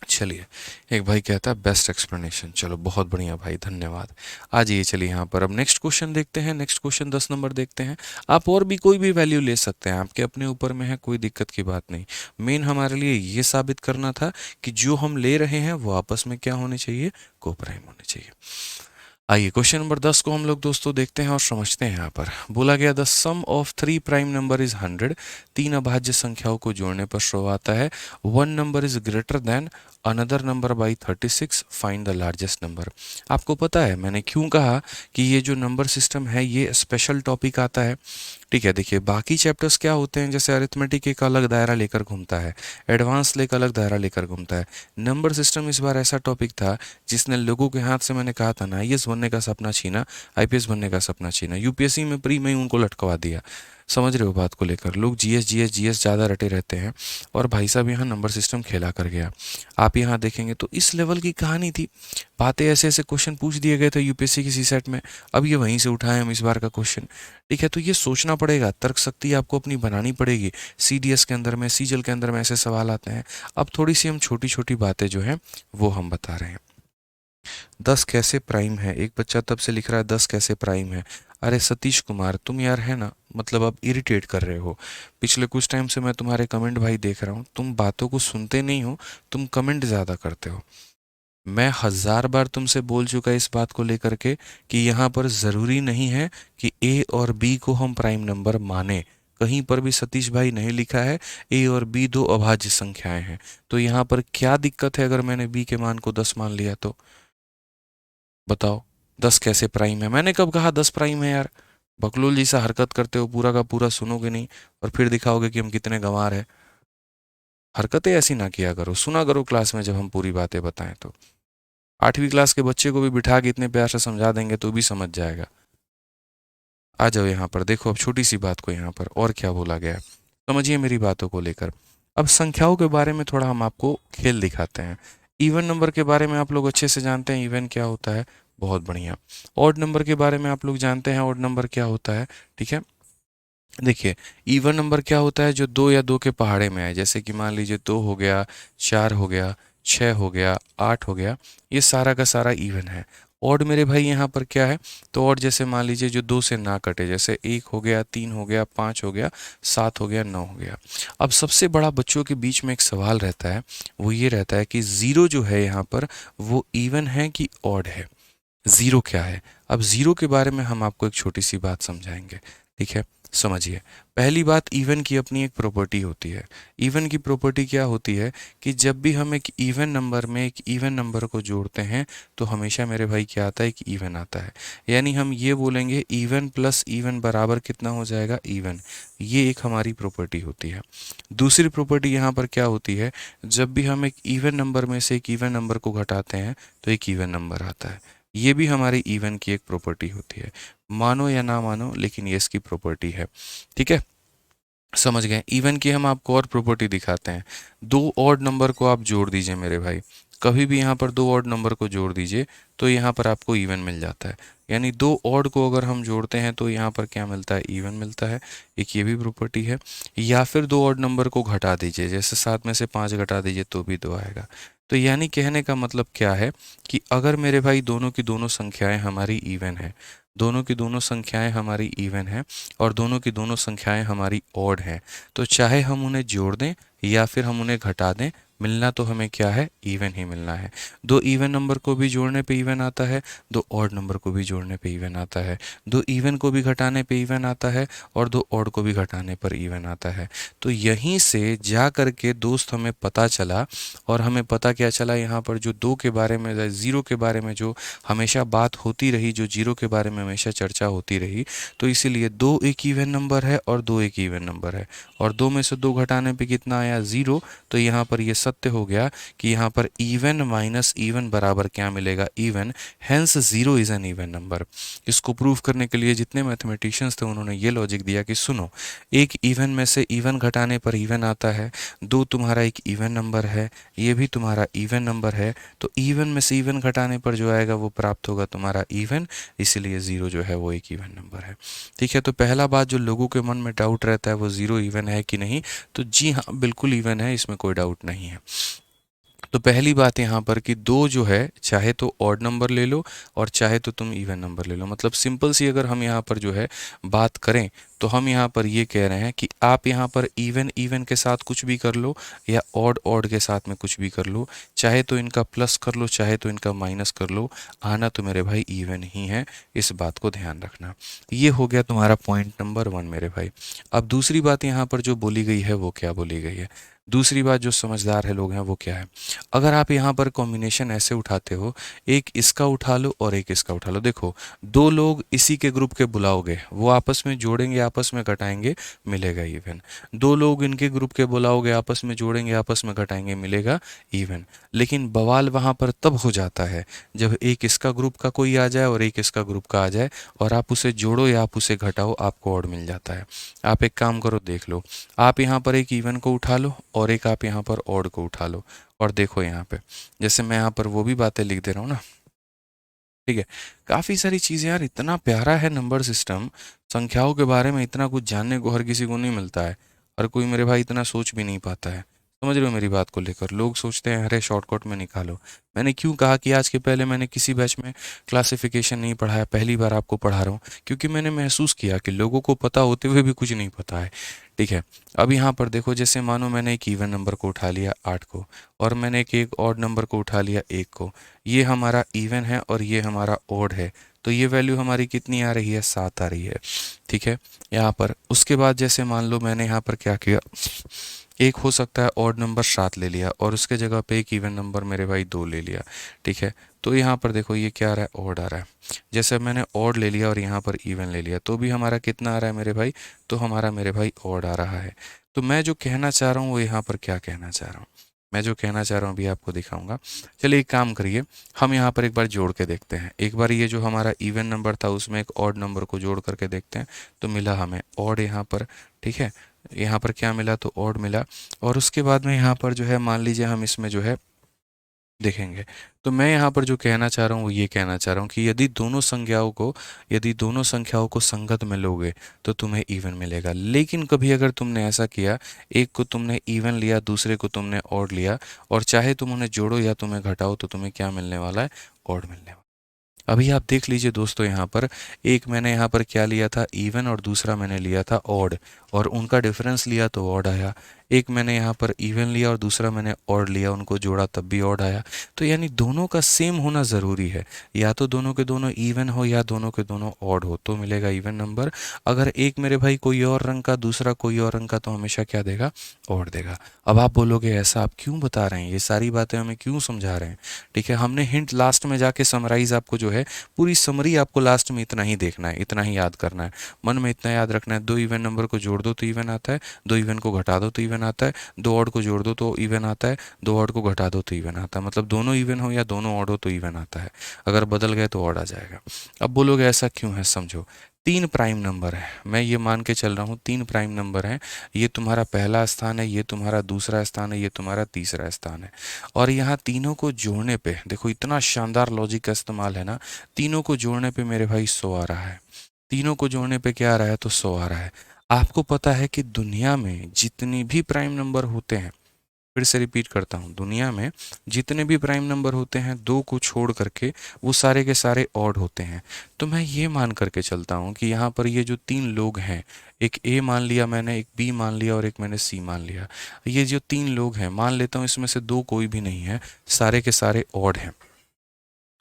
चलिए। एक भाई कहता है बेस्ट एक्सप्लेनेशन। चलो बहुत बढ़िया भाई, धन्यवाद। आ जाइए, चलिए यहाँ पर अब नेक्स्ट क्वेश्चन देखते हैं। नेक्स्ट क्वेश्चन 10 नंबर देखते हैं। आप और भी कोई भी वैल्यू ले सकते हैं, आपके अपने ऊपर में है, कोई दिक्कत की बात नहीं। मेन हमारे लिए ये साबित करना था कि जो हम ले रहे हैं वो आपस में क्या होने चाहिए, को प्राइम होने चाहिए। आइए क्वेश्चन नंबर 10 को हम लोग दोस्तों देखते हैं और समझते हैं। यहाँ पर बोला गया the sum of 3 prime number is 100। 3 अभाज्य संख्याओं को जोड़ने पर शो आता है 1 number is greater than another number by 36, find the largest number. आपको पता है मैंने क्यों कहा कि ये जो नंबर सिस्टम है ये स्पेशल टॉपिक आता है। ठीक है, देखिए बाकी चैप्टर्स क्या होते हैं, जैसे अरिथमेटिक एक अलग दायरा लेकर घूमता है, एडवांस एक अलग दायरा लेकर घूमता है। नंबर सिस्टम इस बार ऐसा टॉपिक था जिसने लोगों के हाथ से, मैंने कहा था ना, आईएएस बनने का सपना छीना, आईपीएस बनने का सपना छीना। यूपीएससी में प्री में ही उनको लटकवा दिया। समझ रहे हो बात को लेकर? लोग जीएस जीएस जीएस ज़्यादा रटे रहते हैं और भाई साहब यहाँ नंबर सिस्टम खेला कर गया। आप यहाँ देखेंगे तो इस लेवल की कहानी थी। बातें ऐसे ऐसे क्वेश्चन पूछ दिए गए थे यूपीएससी की सीसेट में। अब ये वहीं से उठाए हम इस बार का क्वेश्चन। ठीक है, तो ये सोचना पड़ेगा, तर्क शक्ति आपको अपनी बनानी पड़ेगी। सीडीएस के अंदर में, सीजल के अंदर में ऐसे सवाल आते हैं। अब थोड़ी सी हम छोटी छोटी बातें जो हैं वो हम बता रहे हैं। 10 कैसे प्राइम है? एक बच्चा तब से लिख रहा है 10 कैसे प्राइम है। अरे सतीश कुमार, तुम यार है ना, मतलब अब इरिटेट कर रहे हो। पिछले कुछ टाइम से मैं तुम्हारे कमेंट भाई देख रहा हूँ, तुम बातों को सुनते नहीं हो, तुम कमेंट ज़्यादा करते हो। मैं 1000 बार तुमसे बोल चुका इस बात को लेकर के कि यहाँ पर ज़रूरी नहीं है कि ए और बी को हम प्राइम नंबर माने। कहीं पर भी सतीश भाई नहीं लिखा है ए और बी दो अभाज्य संख्याएं हैं। तो यहाँ पर क्या दिक्कत है अगर मैंने बी के मान को 10 मान लिया तो? बताओ 10 कैसे प्राइम है? मैंने कब कहा 10 प्राइम है यार? बकलोल जैसा हरकत करते हो, पूरा का पूरा सुनोगे नहीं और फिर दिखाओगे कि हम कितने गंवार हैं। हरकतें ऐसी ना किया करो, सुना करो क्लास में जब हम पूरी बातें बताएं तो। 8वीं क्लास के बच्चे को भी बिठा के इतने प्यार से समझा देंगे तो भी समझ जाएगा। आ जाओ यहाँ पर, देखो अब छोटी सी बात को यहाँ पर और क्या बोला गया है, समझिए मेरी बातों को लेकर। अब संख्याओं के बारे में थोड़ा हम आपको खेल दिखाते हैं। इवन नंबर के बारे में आप लोग अच्छे से जानते हैं, इवन क्या होता है, बहुत बढ़िया। ऑड नंबर के बारे में आप लोग जानते हैं, ऑड नंबर क्या होता है। ठीक है, देखिए इवन नंबर क्या होता है, जो 2 या 2 के पहाड़े में है। जैसे कि मान लीजिए 2 हो गया, 4 हो गया, 6 हो गया, 8 हो गया, ये सारा का सारा इवन है। ऑड मेरे भाई यहाँ पर क्या है, तो ऑड जैसे मान लीजिए जो 2 से ना कटे, जैसे 1 हो गया, 3 हो गया, 5 हो गया, 7 हो गया, 9 हो गया। अब सबसे बड़ा बच्चों के बीच में एक सवाल रहता है, वो ये रहता है कि ज़ीरो जो है यहाँ पर वो इवन है कि ऑड है? ज़ीरो क्या है? अब ज़ीरो के बारे में हम आपको एक छोटी सी बात समझाएंगे। ठीक है, समझिए। पहली बात, इवन की अपनी एक प्रॉपर्टी होती है। इवन की प्रॉपर्टी क्या होती है कि जब भी हम एक इवन नंबर में एक इवन नंबर को जोड़ते हैं तो हमेशा मेरे भाई क्या आता है, कि इवन आता है। यानी हम ये बोलेंगे इवन प्लस इवन बराबर कितना हो जाएगा, इवन। ये एक हमारी प्रॉपर्टी होती है। दूसरी प्रॉपर्टी यहाँ पर क्या होती है, जब भी हम एक इवन नंबर में से एक इवन नंबर को घटाते हैं तो एक इवन नंबर आता है। ये भी हमारे इवन की एक प्रॉपर्टी होती है, मानो या ना मानो, लेकिन ये इसकी प्रॉपर्टी है। ठीक है, समझ गए। इवन की हम आपको और प्रॉपर्टी दिखाते हैं। दो ऑड नंबर को आप जोड़ दीजिए मेरे भाई, कभी भी यहाँ पर दो ऑड नंबर को जोड़ दीजिए तो यहाँ पर आपको इवन मिल जाता है। यानी दो ऑड को अगर हम जोड़ते हैं तो यहाँ पर क्या मिलता है, इवन मिलता है। एक ये भी प्रॉपर्टी है। या फिर दो ऑड नंबर को घटा दीजिए, जैसे 7 में से 5 घटा दीजिए तो भी 2 आएगा। तो यानी कहने का मतलब क्या है कि अगर मेरे भाई दोनों की दोनों संख्याएं हमारी इवन है, दोनों की दोनों संख्याएं हमारी इवन है और दोनों की दोनों संख्याएं हमारी ऑड हैं, तो चाहे हम उन्हें जोड़ दें या फिर हम उन्हें घटा दें, मिलना तो हमें क्या है, इवन ही मिलना है। दो इवन नंबर को भी जोड़ने पे इवन आता है, दो ऑड नंबर को भी जोड़ने पे इवन आता है, दो इवन को भी घटाने पे इवन आता है और दो ऑड को भी घटाने पर इवन आता है। तो यहीं से जा करके दोस्त हमें पता चला, और हमें पता क्या चला, यहाँ पर जो दो के बारे में, ज़ीरो के बारे में जो हमेशा बात होती रही, जो जीरो के बारे में हमेशा चर्चा होती रही, तो इसीलिए दो एक इवन नंबर है और दो एक इवन नंबर है, और दो में से दो घटाने पे कितना आया, ज़ीरो। तो यहाँ पर ये सत्य हो गया कि यहाँ पर इवन माइनस इवन बराबर क्या मिलेगा, even. Hence zero is an even number. इसको प्रूव करने के लिए जितने मैथमेटिशियंस थे उन्होंने ये लॉजिक दिया कि सुनो, एक इवन में से इवन घटाने पर इवन आता है, दो तुम्हारा एक इवन नंबर है, ये भी तुम्हारा इवन नंबर है, तो इवन में से इवन घटाने पर जो आएगा वो प्राप्त होगा तुम्हारा इवन, इसलिए ज़ीरो जो है वो एक इवन नंबर है। ठीक है, तो पहला बात जो लोगों के मन में डाउट रहता है वो ज़ीरो इवन है कि नहीं, तो जी हाँ बिल्कुल इवन है, इसमें कोई डाउट नहीं है। तो पहली बात यहाँ पर कि दो जो है, चाहे तो ऑड नंबर ले लो और चाहे तो तुम इवन नंबर ले लो। मतलब सिंपल सी अगर हम यहाँ पर जो है बात करें तो हम यहाँ पर ये कह रहे हैं कि आप यहाँ पर इवन इवन के साथ कुछ भी कर लो या ऑड ऑड के साथ में कुछ भी कर लो, चाहे तो इनका प्लस कर लो चाहे तो इनका माइनस कर लो, आना तो मेरे भाई इवन ही है। इस बात को ध्यान रखना। ये हो गया तुम्हारा पॉइंट नंबर 1 मेरे भाई। अब दूसरी बात यहाँ पर जो बोली गई है वो क्या बोली गई है, दूसरी बात जो समझदार है लोग हैं वो क्या है, अगर आप यहाँ पर कॉम्बिनेशन ऐसे उठाते हो, एक इसका उठा लो और एक इसका उठा लो, देखो दो लोग इसी के ग्रुप के बुलाओगे, वो आपस में जोड़ेंगे आपस में घटाएंगे, मिलेगा इवन। दो लोग इनके ग्रुप के बुलाओगे, आपस में जोड़ेंगे आपस में घटाएंगे, मिलेगा इवन। लेकिन बवाल वहाँ पर तब हो जाता है जब एक इसका ग्रुप का कोई आ जाए और एक इसका ग्रुप का आ जाए और आप उसे जोड़ो या आप उसे घटाओ, आपको ऑड मिल जाता है। आप एक काम करो, देख लो, आप यहाँ पर एक इवन को उठा लो और एक आप यहाँ पर ऑड को उठा लो, और देखो यहाँ पे जैसे मैं यहाँ पर वो भी बातें लिख दे रहा हूँ ना। ठीक है, काफ़ी सारी चीज़ें यार, इतना प्यारा है नंबर सिस्टम, संख्याओं के बारे में इतना कुछ जानने को हर किसी को नहीं मिलता है, हर कोई मेरे भाई इतना सोच भी नहीं पाता है। समझ रहे हो मेरी बात को लेकर, लोग सोचते हैं अरे शॉर्टकट में निकालो। मैंने क्यों कहा कि आज के पहले मैंने किसी बैच में क्लासिफिकेशन नहीं पढ़ाया, पहली बार आपको पढ़ा रहा हूँ, क्योंकि मैंने महसूस किया कि लोगों को पता होते हुए भी कुछ नहीं पता है। ठीक है, अब यहाँ पर देखो, जैसे मानो मैंने एक इवन नंबर को उठा लिया 8 को, और मैंने एक ऑड नंबर को उठा लिया 1 को, ये हमारा इवन है और ये हमारा ऑड है, तो ये वैल्यू हमारी कितनी आ रही है, 7 आ रही है। ठीक है, यहाँ पर उसके बाद जैसे मान लो मैंने यहाँ पर क्या किया, एक हो सकता है ऑड नंबर 7 ले लिया और उसके जगह पे एक इवन नंबर मेरे भाई 2 ले लिया। ठीक है, तो यहाँ पर देखो ये क्या आ रहा है, ऑड आ रहा है। जैसे मैंने ऑड ले लिया और यहाँ पर इवन ले लिया तो भी हमारा कितना आ रहा है मेरे भाई, तो हमारा मेरे भाई ऑड आ रहा है। तो मैं जो कहना चाह रहा हूँ वो यहाँ पर क्या कहना चाह रहा हूँ, मैं जो कहना चाह रहा हूँ अभी आपको दिखाऊंगा। चलिए एक काम करिए, हम यहाँ पर एक बार जोड़ के देखते हैं। एक बार ये जो हमारा इवन नंबर था उसमें एक ऑड नंबर को जोड़ करके देखते हैं, तो मिला हमें ऑड यहाँ पर। ठीक है, यहाँ पर क्या मिला, तो ऑड मिला। और उसके बाद में यहाँ पर जो है मान लीजिए हम इसमें जो है देखेंगे, तो मैं यहाँ पर जो कहना चाह रहा हूँ वो ये कहना चाह रहा हूँ कि यदि दोनों संख्याओं को संगत में लोगे तो तुम्हें इवन मिलेगा। लेकिन कभी अगर तुमने ऐसा किया, एक को तुमने इवन लिया दूसरे को तुमने ऑड लिया, और चाहे तुम उन्हें जोड़ो या तुम्हें घटाओ, तो तुम्हें क्या मिलने वाला है, ऑड मिलने वाला है। अभी आप देख लीजिए दोस्तों, यहाँ पर एक मैंने यहाँ पर क्या लिया था, इवन, और दूसरा मैंने लिया था ऑड, और उनका डिफरेंस लिया तो ऑड आया। एक मैंने यहाँ पर इवन लिया और दूसरा मैंने ऑड लिया, उनको जोड़ा तब भी ऑड आया। तो यानी दोनों का सेम होना ज़रूरी है, या तो दोनों के दोनों इवन हो या दोनों के दोनों ऑड हो तो मिलेगा इवन नंबर। अगर एक मेरे भाई कोई और रंग का, दूसरा कोई और रंग का, तो हमेशा क्या देगा, ऑड देगा। अब आप बोलोगे ऐसा आप क्यों बता रहे हैं, ये सारी बातें हमें क्यों समझा रहे हैं? ठीक है, हमने हिंट लास्ट में जाके समराइज आपको जो है पूरी समरी आपको लास्ट में इतना ही देखना है, इतना ही याद करना है, मन में इतना याद रखना है। दो इवन नंबर को जोड़ दो तो इवन आता है, दो इवन को घटा दो तो इवन आता है, दो ऑड को जोड़ दो तो इवन आता है, दो ऑड को घटा दो तो इवन आता है। मतलब दोनों इवन हो या दोनों ऑड हो तो इवन आता है, अगर बदल गए तो ऑड आ जाएगा। अब बोलोगे ऐसा क्यों है, समझो। तीन प्राइम नंबर है, मैं ये मान के चल रहा हूँ तीन प्राइम नंबर हैं। ये तुम्हारा पहला स्थान है, ये तुम्हारा दूसरा स्थान है, ये तुम्हारा तीसरा स्थान है। और यहाँ तीनों को जोड़ने पे देखो इतना शानदार लॉजिक का इस्तेमाल है ना। तीनों को जोड़ने पे मेरे भाई 100 आ रहा है, तीनों को जोड़ने पे क्या आ रहा है, तो 100 आ रहा है। आपको पता है कि दुनिया में जितने भी प्राइम नंबर होते हैं, फिर से रिपीट करता हूँ, दुनिया में जितने भी प्राइम नंबर होते हैं, दो को छोड़ करके वो सारे के सारे ऑड होते हैं। तो मैं ये मान करके चलता हूँ कि यहाँ पर ये जो तीन लोग हैं, एक ए मान लिया मैंने, एक बी मान लिया और एक मैंने सी मान लिया। ये जो तीन लोग हैं, मान लेता हूँ इसमें से दो कोई भी नहीं है, सारे के सारे ऑड हैं।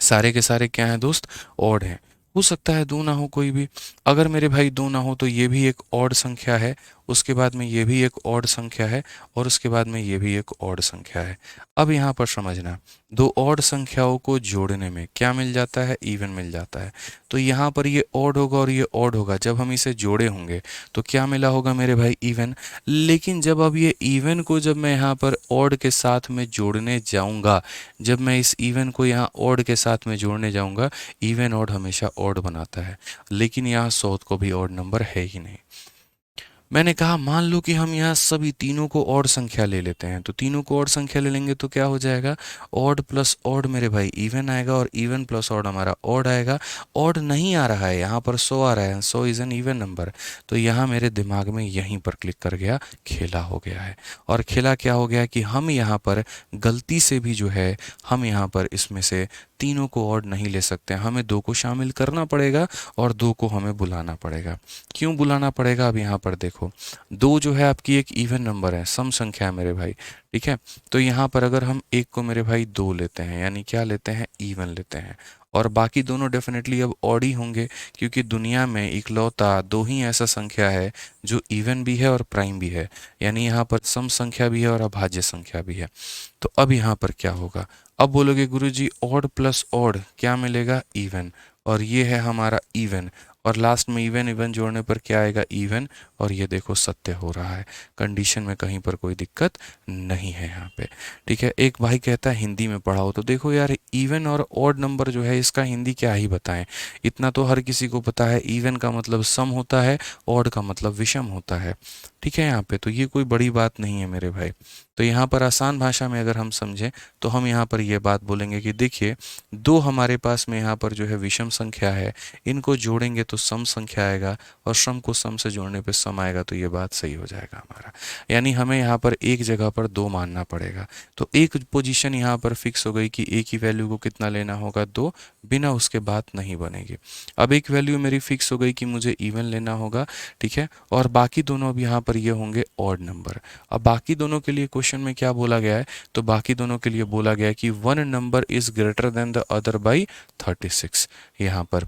सारे के सारे क्या हैं दोस्त, ऑड हैं। हो सकता है दो ना हो कोई भी। अगर मेरे भाई दो ना हो तो ये भी एक ऑड संख्या है, उसके बाद में ये भी एक ऑड संख्या है, और उसके बाद में ये भी एक ऑड संख्या है। अब यहाँ पर समझना, दो ऑड संख्याओं को जोड़ने में क्या मिल जाता है, इवन मिल जाता है। तो यहाँ पर ये ऑड होगा और ये ऑड होगा, जब हम इसे जोड़े होंगे तो क्या मिला होगा मेरे भाई, इवन। लेकिन जब अब ये इवन को जब मैं यहाँ पर ऑड के साथ में जोड़ने जाऊँगा, जब मैं इस इवन को यहाँ ऑड के साथ में जोड़ने जाऊँगा, इवन ऑड हमेशा ऑड बनाता है, लेकिन यहाँ 100 को भी ऑड नंबर है ही नहीं। मैंने कहा मान लो कि हम यहाँ सभी तीनों को ऑड संख्या ले लेते हैं, तो तीनों को ऑड संख्या ले लेंगे तो क्या हो जाएगा, ऑड प्लस ऑड मेरे भाई इवन आएगा, और इवन प्लस ऑड हमारा ऑड आएगा। ऑड नहीं आ रहा है, यहाँ पर 100 आ रहा है, 100 इज एन इवन नंबर। तो यहाँ मेरे दिमाग में यहीं पर क्लिक कर गया, खेला हो गया है। और खेला क्या हो गया कि हम यहाँ पर गलती से भी जो है, हम यहाँ पर इसमें से तीनों को ऑड नहीं ले सकते, हमें दो को शामिल करना पड़ेगा और दो को हमें बुलाना पड़ेगा। क्यों बुलाना पड़ेगा, अब यहाँ पर देखो, दो जो है आपकी एक इवन नंबर है, सम संख्या है मेरे भाई, ठीक है। तो यहाँ पर अगर हम एक को मेरे भाई दो लेते हैं, यानी क्या लेते हैं, इवन लेते हैं, और बाकी दोनों डेफिनेटली अब ऑड ही होंगे, क्योंकि दुनिया में इकलौता दो ही ऐसा संख्या है जो इवन भी है और प्राइम भी है, यानी यहाँ पर सम संख्या भी है और अभाज्य संख्या भी है। तो अब यहाँ पर क्या होगा, अब बोलोगे गुरुजी ऑड प्लस ऑड क्या मिलेगा, इवन, और ये है हमारा इवन, और लास्ट में इवन इवन जोड़ने पर क्या आएगा, इवन। और ये देखो सत्य हो रहा है, कंडीशन में कहीं पर कोई दिक्कत नहीं है यहाँ पे, ठीक है। एक भाई कहता है हिंदी में पढ़ाओ, तो देखो यार इवन और ऑड नंबर जो है इसका हिंदी क्या ही बताएं, इतना तो हर किसी को पता है, इवन का मतलब सम होता है, ऑड का मतलब विषम होता है, ठीक है। यहाँ पे तो ये कोई बड़ी बात नहीं है मेरे भाई। तो यहाँ पर आसान भाषा में अगर हम समझें तो हम यहाँ पर ये बात बोलेंगे कि देखिए, दो हमारे पास में यहाँ पर जो है विषम संख्या है, इनको जोड़ेंगे तो सम संख्या आएगा, और सम को सम से जोड़ने पे सम आएगा, तो ये बात सही हो जाएगा हमारा। यानी हमें यहाँ पर एक जगह पर दो मानना पड़ेगा। तो एक पोजीशन यहाँ पर फिक्स हो गई कि एक ही वैल्यू को कितना लेना होगा, दो, बिना उसके बात नहीं बनेगी। अब एक वैल्यू मेरी फिक्स हो गई कि मुझे इवन लेना होगा, ठीक है, और बाकी दोनों अब यहाँ पर ये होंगे ऑड नंबर। अब बाकी दोनों के लिए क्वेश्चन में क्या बोला गया है, तो बाकी दोनों के लिए बोला गया है कि one number is greater than the other by 36 यहाँ पर।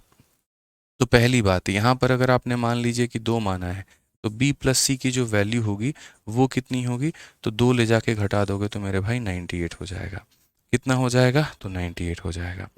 तो पहली बात, यहाँ पर अगर आपने मान लीजिए कि दो माना है, तो b प्लस सी की जो वैल्यू होगी वो कितनी होगी, तो दो ले जाके घटा दोगे तो मेरे भाई 98 हो जाएगा। कितना हो जाएगा, तो 98 हो जाएगा,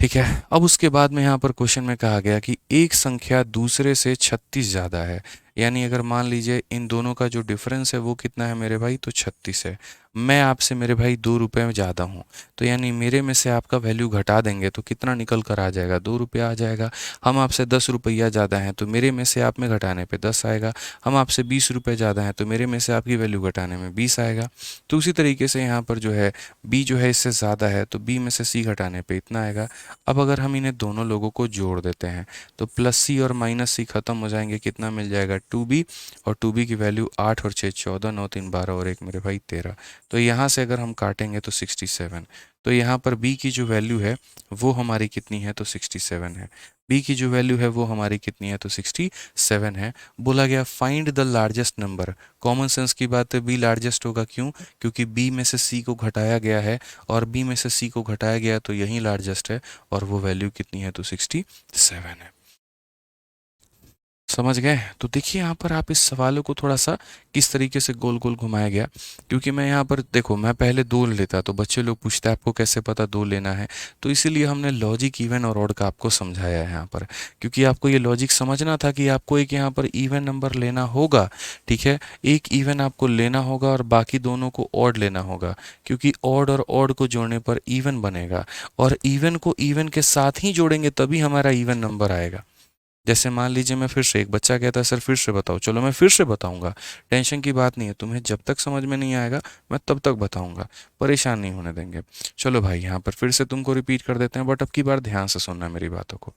ठीक है। अब उसके बाद में यहाँ पर क्वेश्चन में कहा गया कि एक संख्या दूसरे से 36 ज़्यादा है, यानी अगर मान लीजिए इन दोनों का जो डिफरेंस है वो कितना है मेरे भाई, तो 36 है। मैं आपसे मेरे भाई 2 रुपये में ज़्यादा हूँ, तो यानी मेरे में से आपका वैल्यू घटा देंगे तो कितना निकल कर आ जाएगा, 2 रुपया आ जाएगा। हम आपसे 10 रुपया ज़्यादा हैं तो मेरे में से आप में घटाने पे 10 आएगा। हम आपसे 20 रुपये ज़्यादा हैं तो मेरे में से आपकी वैल्यू घटाने में 20 आएगा। तो उसी तरीके से यहाँ पर जो है b जो है इससे ज़्यादा है, तो b में से c घटाने पे इतना आएगा। अब अगर हम इन्हें दोनों लोगों को जोड़ देते हैं तो प्लस सी और माइनस सी खत्म हो जाएंगे, कितना मिल जाएगा, है 2b, और 2b की वैल्यू 8 और 6 14, 9 3 12 और 1 मेरे भाई 13। तो यहाँ से अगर हम काटेंगे तो 67। तो यहाँ पर b की जो वैल्यू है वो हमारी कितनी है, तो 67 है। b की जो वैल्यू है वो हमारी कितनी है, तो 67 है। बोला गया find the largest number. Common sense की बात है, b लार्जेस्ट होगा, क्यों? क्योंकि b में से c को घटाया गया है, और b में से c को घटाया गया तो यही लार्जेस्ट है, और वो वैल्यू कितनी है, तो 67 है। समझ गए? तो देखिए यहाँ पर आप इस सवालों को थोड़ा सा किस तरीके से गोल गोल घुमाया गया, क्योंकि मैं यहाँ पर देखो, मैं पहले दो लेता तो बच्चे लोग पूछते हैं आपको कैसे पता दो लेना है, तो इसीलिए हमने लॉजिक इवन और ऑड का आपको समझाया है यहाँ पर, क्योंकि आपको ये लॉजिक समझना था कि आपको एक यहाँ पर इवन नंबर लेना होगा, ठीक है, एक इवन आपको लेना होगा और बाकी दोनों को ऑड लेना होगा, क्योंकि ऑड और ऑड को जोड़ने पर इवन बनेगा, और इवन को इवन के साथ ही जोड़ेंगे तभी हमारा इवन नंबर आएगा। जैसे मान लीजिए मैं फिर से, एक बच्चा कहता है सर फिर से बताओ, चलो मैं फिर से बताऊंगा, टेंशन की बात नहीं है, तुम्हें जब तक समझ में नहीं आएगा मैं तब तक बताऊंगा, परेशान नहीं होने देंगे। चलो भाई यहाँ पर फिर से तुमको रिपीट कर देते हैं, बट अब की बार ध्यान से सुनना मेरी बातों को।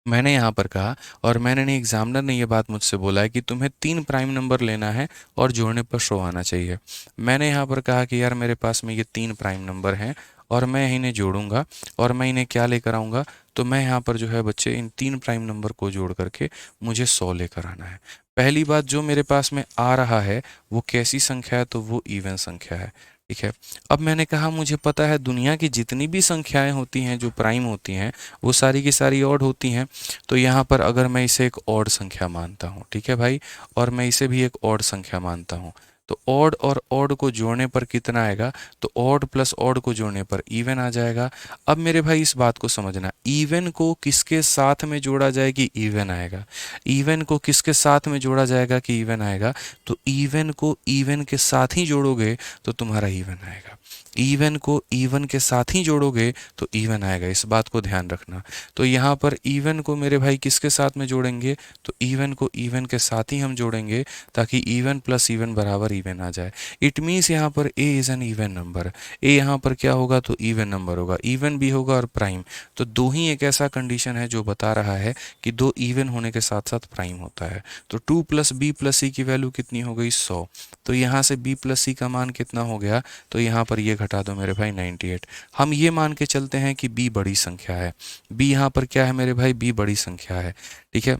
मैंने यहाँ पर कहा, और मैंने नहीं, एग्जामिनर ने ये बात मुझसे बोला है कि तुम्हें 3 प्राइम नंबर लेना है और जोड़ने पर शो आना चाहिए। मैंने यहाँ पर कहा कि यार मेरे पास में ये 3 प्राइम नंबर हैं और मैं इन्हें जोड़ूंगा, और मैं इन्हें क्या लेकर आऊँगा, तो मैं यहाँ पर जो है बच्चे इन 3 प्राइम नंबर को जोड़ करके मुझे 100 लेकर आना है। पहली बात, जो मेरे पास में आ रहा है वो कैसी संख्या है, तो वो इवन संख्या है, ठीक है। अब मैंने कहा मुझे पता है दुनिया की जितनी भी संख्याएं होती हैं जो प्राइम होती हैं वो सारी की सारी ऑड होती हैं। तो यहाँ पर अगर मैं इसे एक ऑड संख्या मानता हूँ, ठीक है भाई, और मैं इसे भी एक ऑड संख्या मानता हूँ, तो ऑड और ऑड को जोड़ने पर कितना आएगा, तो ऑड प्लस ऑड को जोड़ने पर इवन आ जाएगा। अब मेरे भाई इस बात को समझना, इवन को किसके साथ में जोड़ा जाए कि इवन आएगा, इवन को किसके साथ में जोड़ा जाएगा कि इवन आएगा, तो इवन को इवन के साथ ही जोड़ोगे तो तुम्हारा इवन आएगा, इवन को इवन के साथ ही जोड़ोगे तो इवन आएगा, इस बात को ध्यान रखना। तो यहाँ पर इवन को मेरे भाई किसके साथ में जोड़ेंगे, तो इवन को इवन के साथ ही हम जोड़ेंगे, ताकि इवन प्लस इवन बराबर इवन आ जाए। इट मीन्स यहाँ पर a is an even number, a यहाँ पर क्या होगा, तो इवन नंबर होगा, इवन भी होगा और प्राइम। तो दो ही एक ऐसा कंडीशन है जो बता रहा है कि दो इवन होने के साथ साथ प्राइम होता है। तो 2 प्लस बी प्लस सी की वैल्यू कितनी हो गई, 100। तो यहाँ से b प्लस सी का मान कितना हो गया, तो यहाँ पर ये घटा दो मेरे भाई 98। हम ये मान के चलते हैं कि b बड़ी संख्या है, b यहाँ पर क्या है मेरे भाई, b बड़ी संख्या है, ठीक है।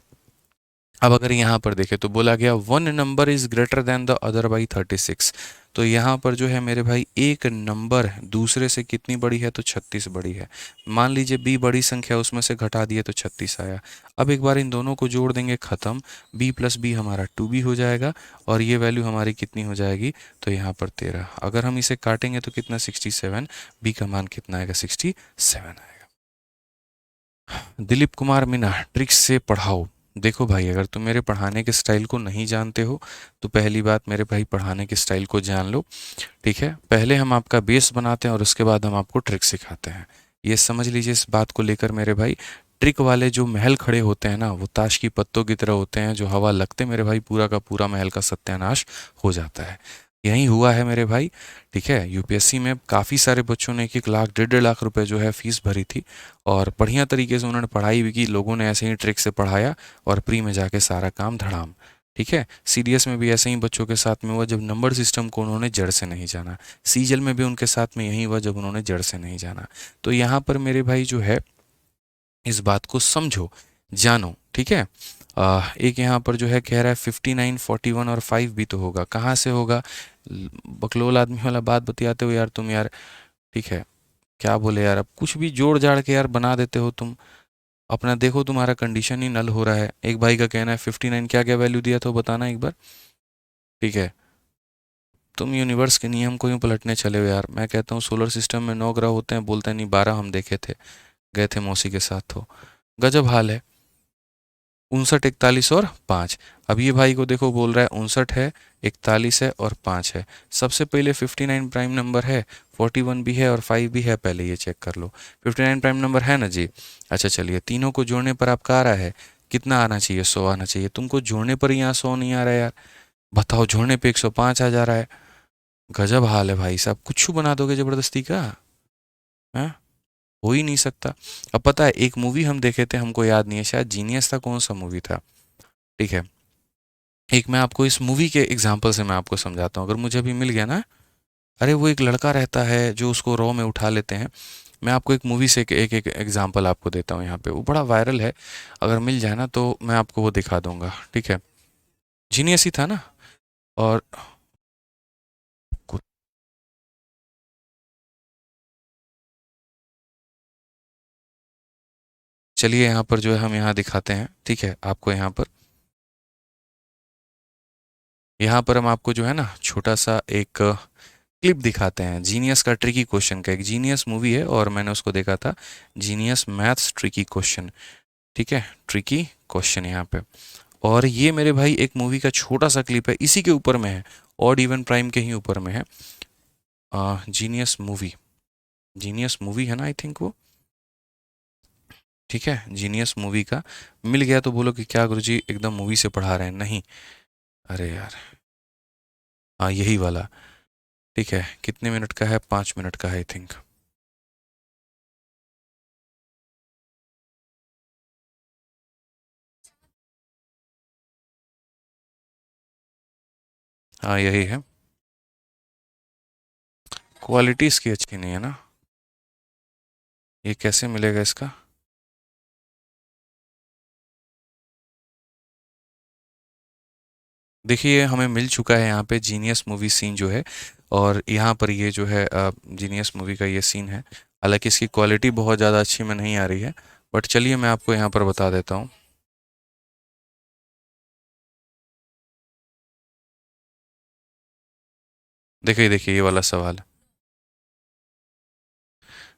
अब अगर यहाँ पर देखें तो बोला गया one number is greater than the other by 36। तो यहाँ पर जो है मेरे भाई एक नंबर दूसरे से कितनी बड़ी है, तो 36 बड़ी है। मान लीजिए b बड़ी संख्या, उसमें से घटा दिए तो 36 आया। अब एक बार इन दोनों को जोड़ देंगे, खत्म, b प्लस बी हमारा 2b हो जाएगा, और ये वैल्यू हमारी कितनी हो जाएगी, तो यहाँ पर 13। अगर हम इसे काटेंगे तो कितना, 67, b का मान कितना आएगा, 67 आएगा। दिलीप कुमार मीना, ट्रिक्स से पढ़ाओ। देखो भाई, अगर तुम मेरे पढ़ाने के स्टाइल को नहीं जानते हो तो पहली बात मेरे भाई पढ़ाने के स्टाइल को जान लो, ठीक है। पहले हम आपका बेस बनाते हैं और उसके बाद हम आपको ट्रिक सिखाते हैं, ये समझ लीजिए। इस बात को लेकर मेरे भाई, ट्रिक वाले जो महल खड़े होते हैं ना, वो ताश की पत्तों की तरह होते हैं, जो हवा लगते मेरे भाई पूरा का पूरा महल का सत्यानाश हो जाता है। यही हुआ है मेरे भाई, ठीक है। यूपीएससी में काफ़ी सारे बच्चों ने 1-1 लाख 1.5-1.5 रुपए जो है फीस भरी थी, और बढ़िया तरीके से उन्होंने पढ़ाई भी की, लोगों ने ऐसे ही ट्रिक से पढ़ाया, और प्री में जाके सारा काम धड़ाम, ठीक है। सीडीएस में भी ऐसे ही बच्चों के साथ में हुआ जब नंबर सिस्टम को उन्होंने जड़ से नहीं जाना। सीजल में भी उनके साथ में यही हुआ जब उन्होंने जड़ से नहीं जाना। तो यहाँ पर मेरे भाई जो है इस बात को समझो, जानो, ठीक है। एक यहाँ पर जो है कह रहा है 59, 41 और 5 भी तो होगा, कहाँ से होगा, बकलोल आदमी वाला बात बतियाते हो यार तुम यार, ठीक है। क्या बोले यार, अब कुछ भी जोड़ जाड़ के यार बना देते हो तुम अपना। देखो तुम्हारा कंडीशन ही नल हो रहा है। एक भाई का कहना है 59 क्या क्या वैल्यू दिया था बताना एक बार, ठीक है। तुम यूनिवर्स के नियम को यूं पलटने चले हो यार। मैं कहता हूँ सोलर सिस्टम में 9 ग्रह होते हैं, बोलते नहीं 12 हम देखे थे, गए थे मौसी के साथ, तो गजब हाल है। 59, 41 और 5। अब ये भाई को देखो बोल रहा है 59 है, 41 है और 5 है। सबसे पहले 59 प्राइम नंबर है, 41 भी है और 5 भी है, पहले ये चेक कर लो। 59 प्राइम नंबर है ना जी। अच्छा चलिए, तीनों को जोड़ने पर आपका आ रहा है कितना आना चाहिए, 100 आना चाहिए। तुमको जोड़ने पर यहाँ 100 नहीं आ रहा है यार, बताओ, जोड़ने पे 105 आ जा रहा है। गजब हाल है भाई साहब, कुछ बना दोगे जबरदस्ती का, है? हो ही नहीं सकता। अब पता है एक मूवी हम देखे थे, हमको याद नहीं है, शायद जीनियस था, कौन सा मूवी था, ठीक है। एक मैं आपको इस मूवी के एग्जाम्पल से मैं आपको समझाता हूँ, अगर मुझे अभी मिल गया ना। अरे वो एक लड़का रहता है जो उसको रॉ में उठा लेते हैं। मैं आपको एक मूवी से एक एग्जांपल आपको देता हूँ यहाँ पे, वो बड़ा वायरल है। अगर मिल जाए ना तो मैं आपको वो दिखा दूंगा, ठीक है। जीनियस ही था ना। और चलिए यहाँ पर जो है हम यहाँ दिखाते हैं, ठीक है आपको। यहाँ पर हम आपको जो है ना छोटा सा एक क्लिप दिखाते हैं जीनियस का, ट्रिकी क्वेश्चन का। एक जीनियस मूवी है और मैंने उसको देखा था, जीनियस मैथ्स ट्रिकी क्वेश्चन, ठीक है। ट्रिकी क्वेश्चन यहाँ पे। और ये मेरे भाई एक मूवी का छोटा सा क्लिप है, इसी के ऊपर में है, ऑड इवन प्राइम के ही ऊपर में है। जीनियस मूवी, जीनियस मूवी है ना आई थिंक वो, ठीक है। जीनियस मूवी का मिल गया तो बोलो कि क्या गुरुजी एकदम मूवी से पढ़ा रहे हैं, नहीं। अरे यार, हाँ यही वाला, ठीक है। कितने मिनट का है, 5 मिनट का है आई थिंक। हाँ यही है। क्वालिटी इसकी अच्छी नहीं है ना, ये कैसे मिलेगा इसका। देखिए हमें मिल चुका है यहाँ पे जीनियस मूवी सीन जो है, और यहाँ पर ये जो है जीनियस मूवी का ये सीन है। हालांकि इसकी क्वालिटी बहुत ज़्यादा अच्छी में नहीं आ रही है, बट चलिए मैं आपको यहाँ पर बता देता हूँ। देखिए देखिए ये वाला सवाल,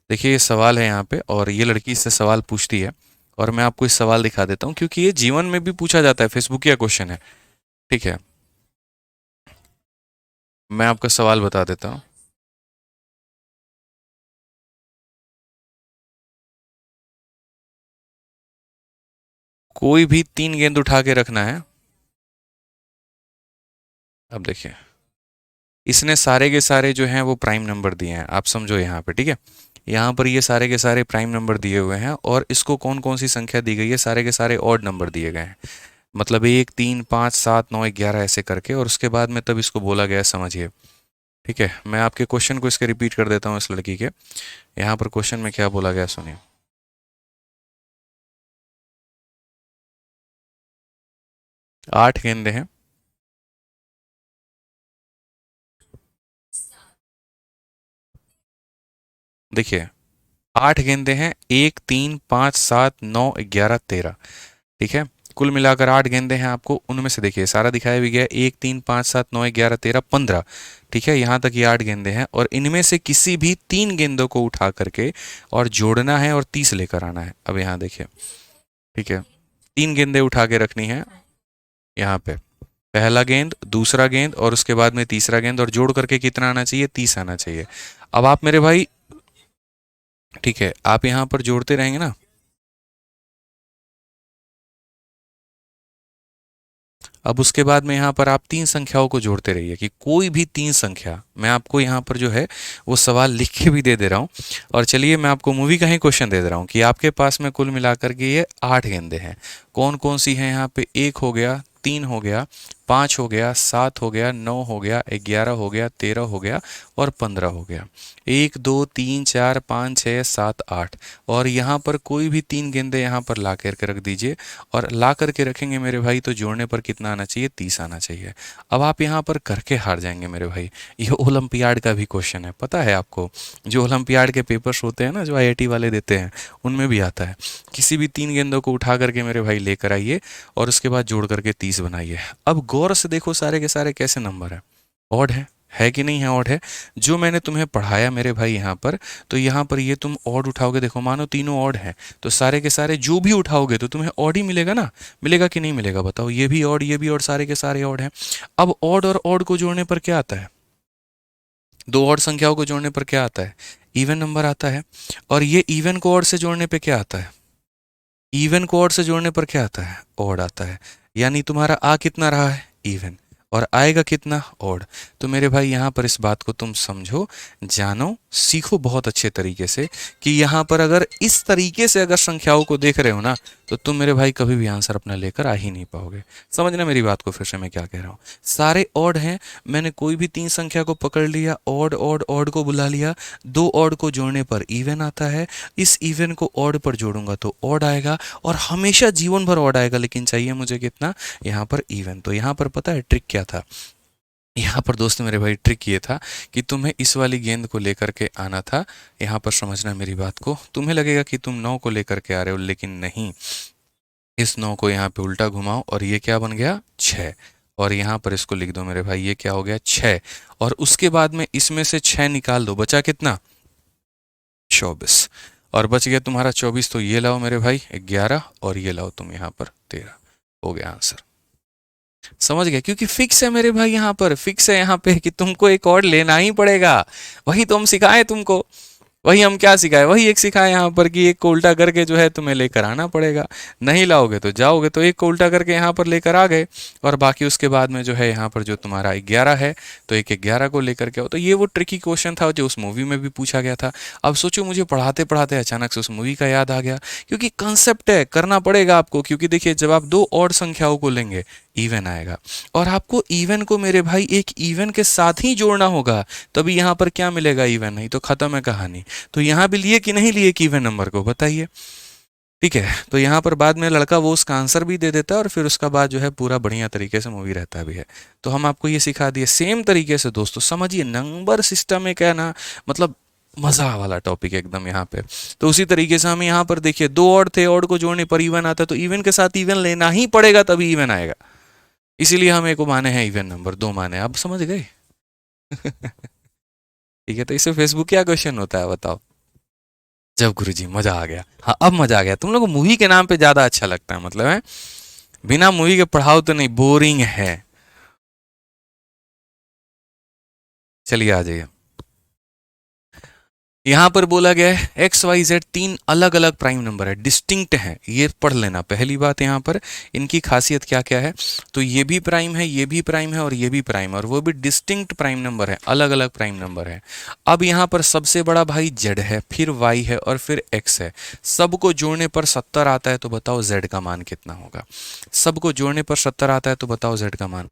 देखिए ये सवाल है यहाँ पे, और ये लड़की इससे सवाल पूछती है। और मैं आपको इस सवाल दिखा देता हूँ क्योंकि ये जीवन में भी पूछा जाता है, फेसबुकिया क्वेश्चन है, ठीक है। मैं आपका सवाल बता देता हूँ। कोई भी 3 गेंद उठा के रखना है। अब देखिए, इसने सारे के सारे जो हैं वो प्राइम नंबर दिए हैं, आप समझो यहाँ पे, ठीक है। यहाँ पर ये सारे के सारे प्राइम नंबर दिए हुए हैं, और इसको कौन कौन सी संख्या दी गई है, सारे के सारे ऑड नंबर दिए गए हैं। मतलब 1 3 5 7 9 11 ऐसे करके, और उसके बाद में तब इसको बोला गया है, समझिए, ठीक है। मैं आपके क्वेश्चन को इसके रिपीट कर देता हूँ इस लड़की के। यहाँ पर क्वेश्चन में क्या बोला गया सुनिए। 8 गेंदे हैं। देखिए 8 गेंदे हैं, 1 3 5 7 9 11 13, ठीक है। कुल मिलाकर 8 गेंदे हैं आपको, उनमें से देखिए सारा दिखाया भी गया है, 1 3 5 7 9 11 13 15, ठीक है। यहाँ तक ये 8 गेंदे हैं, और इनमें से किसी भी 3 गेंदों को उठा करके और जोड़ना है और 30 लेकर आना है। अब यहाँ देखिए, ठीक है, 3 गेंदे उठा के रखनी है यहाँ पे, पहला गेंद, दूसरा गेंद, और उसके बाद में तीसरा गेंद, और जोड़ करके कितना आना चाहिए, 30 आना चाहिए। अब आप मेरे भाई, ठीक है, आप यहाँ पर जोड़ते रहेंगे ना। अब उसके बाद में यहाँ पर आप 3 संख्याओं को जोड़ते रहिए, कि कोई भी 3 संख्या, मैं आपको यहाँ पर जो है वो सवाल लिख के भी दे दे रहा हूँ। और चलिए मैं आपको मूवी का ही क्वेश्चन दे दे रहा हूँ कि आपके पास में कुल मिलाकर के ये 8 गेंदे हैं। कौन कौन सी हैं यहाँ पे, 1 हो गया, 3 हो गया, 5 हो गया, 7 हो गया, 9 हो गया, 11 हो गया, 13 हो गया, और 15 हो गया। 1 2 3 4 5 6 7 8, और यहाँ पर कोई भी 3 गेंदे यहाँ पर ला करके रख दीजिए, और ला करके रखेंगे मेरे भाई तो जोड़ने पर कितना आना चाहिए, 30 आना चाहिए। अब आप यहाँ पर करके हार जाएंगे मेरे भाई। ये ओलंपियाड का भी क्वेश्चन है, पता है आपको, जो ओलंपियाड के पेपर्स होते हैं ना, जो आईआईटी वाले देते हैं, उनमें भी आता है। किसी भी 3 गेंदों को उठा करके मेरे भाई लेकर आइए, और उसके बाद जोड़ करके 30 बनाइए। अब गौर से देखो सारे के सारे कैसे नंबर है, ऑड है कि नहीं है, ऑड है। जो मैंने तुम्हें पढ़ाया मेरे भाई यहाँ पर, तो यहाँ पर ये तुम ऑड उठाओगे, देखो मानो तीनों ऑड है, तो सारे के सारे जो भी उठाओगे तो तुम्हें ऑड ही मिलेगा ना, मिलेगा कि नहीं मिलेगा बताओ। ये भी ऑड, ये भी ऑड, सारे के सारे ऑड हैं। अब ऑड और ऑड को जोड़ने पर क्या आता है, दो ऑड संख्याओं को जोड़ने पर क्या आता है, इवन नंबर आता है। और ये इवन को ऑड से जोड़ने पे क्या आता है, इवन को ऑड से जोड़ने पर क्या आता है, ऑड आता है। यानी तुम्हारा आ कितना रहा है, इवन, और आएगा कितना, ऑड। तो मेरे भाई यहाँ पर इस बात को तुम समझो, जानो, सीखो बहुत अच्छे तरीके से कि यहाँ पर अगर इस तरीके से अगर संख्याओं को देख रहे हो ना, तो तुम मेरे भाई कभी भी आंसर अपना लेकर आ ही नहीं पाओगे। समझना मेरी बात को फिर से मैं क्या कह रहा हूँ। सारे ऑड हैं, मैंने कोई भी 3 संख्या को पकड़ लिया, ऑड ऑड ऑड को बुला लिया, 2 ऑड को जोड़ने पर इवन आता है, इस इवन को ऑड पर जोड़ूंगा तो ऑड आएगा, और हमेशा जीवन भर ऑड आएगा, लेकिन चाहिए मुझे कितना, यहाँ पर इवन। तो यहाँ पर पता है ट्रिक क्या था, यहाँ पर दोस्त मेरे भाई ट्रिक ये था कि तुम्हें इस वाली गेंद को लेकर के आना था। यहाँ पर समझना मेरी बात को, तुम्हें लगेगा कि तुम 9 को लेकर के आ रहे हो, लेकिन नहीं। इस 9 को यहाँ पे उल्टा घुमाओ और ये क्या बन गया, 6। और यहाँ पर इसको लिख दो मेरे भाई, ये क्या हो गया, 6। और उसके बाद में इसमें से 6 निकाल दो, बचा कितना, 24। और बच गया तुम्हारा 24, तो ये लाओ मेरे भाई 11, और ये लाओ तुम यहाँ पर 13। हो गया आंसर। समझ गया, क्योंकि फिक्स है मेरे भाई, यहाँ पर फिक्स है यहाँ पे कि तुमको एक और लेना ही पड़ेगा। वही तो हम सिखाए तुमको, वही हम क्या सिखाए, वही एक सिखाए यहाँ पर कि एक को उल्टा करके जो है तुम्हें लेकर आना पड़ेगा। नहीं लाओगे तो जाओगे, तो एक को उल्टा करके यहाँ पर लेकर आ गए, और बाकी उसके बाद में जो है यहाँ पर जो तुम्हारा 11 है, तो एक 11 को लेकर के आओ। तो ये वो ट्रिकी क्वेश्चन था जो उस मूवी में भी पूछा गया था। अब सोचो, मुझे पढ़ाते पढ़ाते अचानक से उस मूवी का याद आ गया, क्योंकि कंसेप्ट है, करना पड़ेगा आपको। क्योंकि देखिए, जब आप 2 ऑड संख्याओं को लेंगे, इवन आएगा, और आपको इवन को मेरे भाई एक इवन के साथ ही जोड़ना होगा, तभी यहाँ पर क्या मिलेगा, इवन। नहीं तो खत्म है कहानी। तो यहाँ भी लिए कि नहीं लिए कि इवन नंबर को, बताइए। ठीक है, तो यहाँ पर बाद में लड़का वो उसका आंसर भी दे देता है, और फिर उसका बाद जो है पूरा बढ़िया तरीके से मूवी रहता भी है। तो हम आपको ये सिखा दिए सेम तरीके से। दोस्तों समझिए, नंबर सिस्टम एक है ना, मतलब मजा वाला टॉपिक एकदम यहाँ पे। तो उसी तरीके से हम यहाँ पर देखिए, 2 ऑड थे, ऑड को जोड़ने पर इवन आता है, तो इवन के साथ इवन लेना ही पड़ेगा, तभी इवन आएगा। इसीलिए हम एक को माने हैं इवन नंबर, 2 माने। अब समझ गए? ठीक है, तो इससे फेसबुक क्या क्वेश्चन होता है बताओ? जब गुरुजी मजा आ गया। हाँ, अब मजा आ गया। तुम लोग को मूवी के नाम पे ज्यादा अच्छा लगता है, मतलब है बिना मूवी के पढ़ाओ तो नहीं, बोरिंग है। चलिए आ जाइए। यहां पर बोला गया है एक्स वाई जेड 3 अलग अलग प्राइम नंबर है, डिस्टिंक्ट है, ये पढ़ लेना पहली बात। यहां पर इनकी खासियत क्या क्या है, तो ये भी प्राइम है, ये भी प्राइम है, और ये भी प्राइम है, और वो भी डिस्टिंक्ट प्राइम नंबर है, अलग अलग प्राइम नंबर है। अब यहां पर सबसे बड़ा भाई जेड है, फिर वाई है, और फिर एक्स है। सबको जोड़ने पर 70 आता है, तो बताओ जेड का मान कितना होगा। सबको जोड़ने पर 70 आता है, तो बताओ जेड का मान।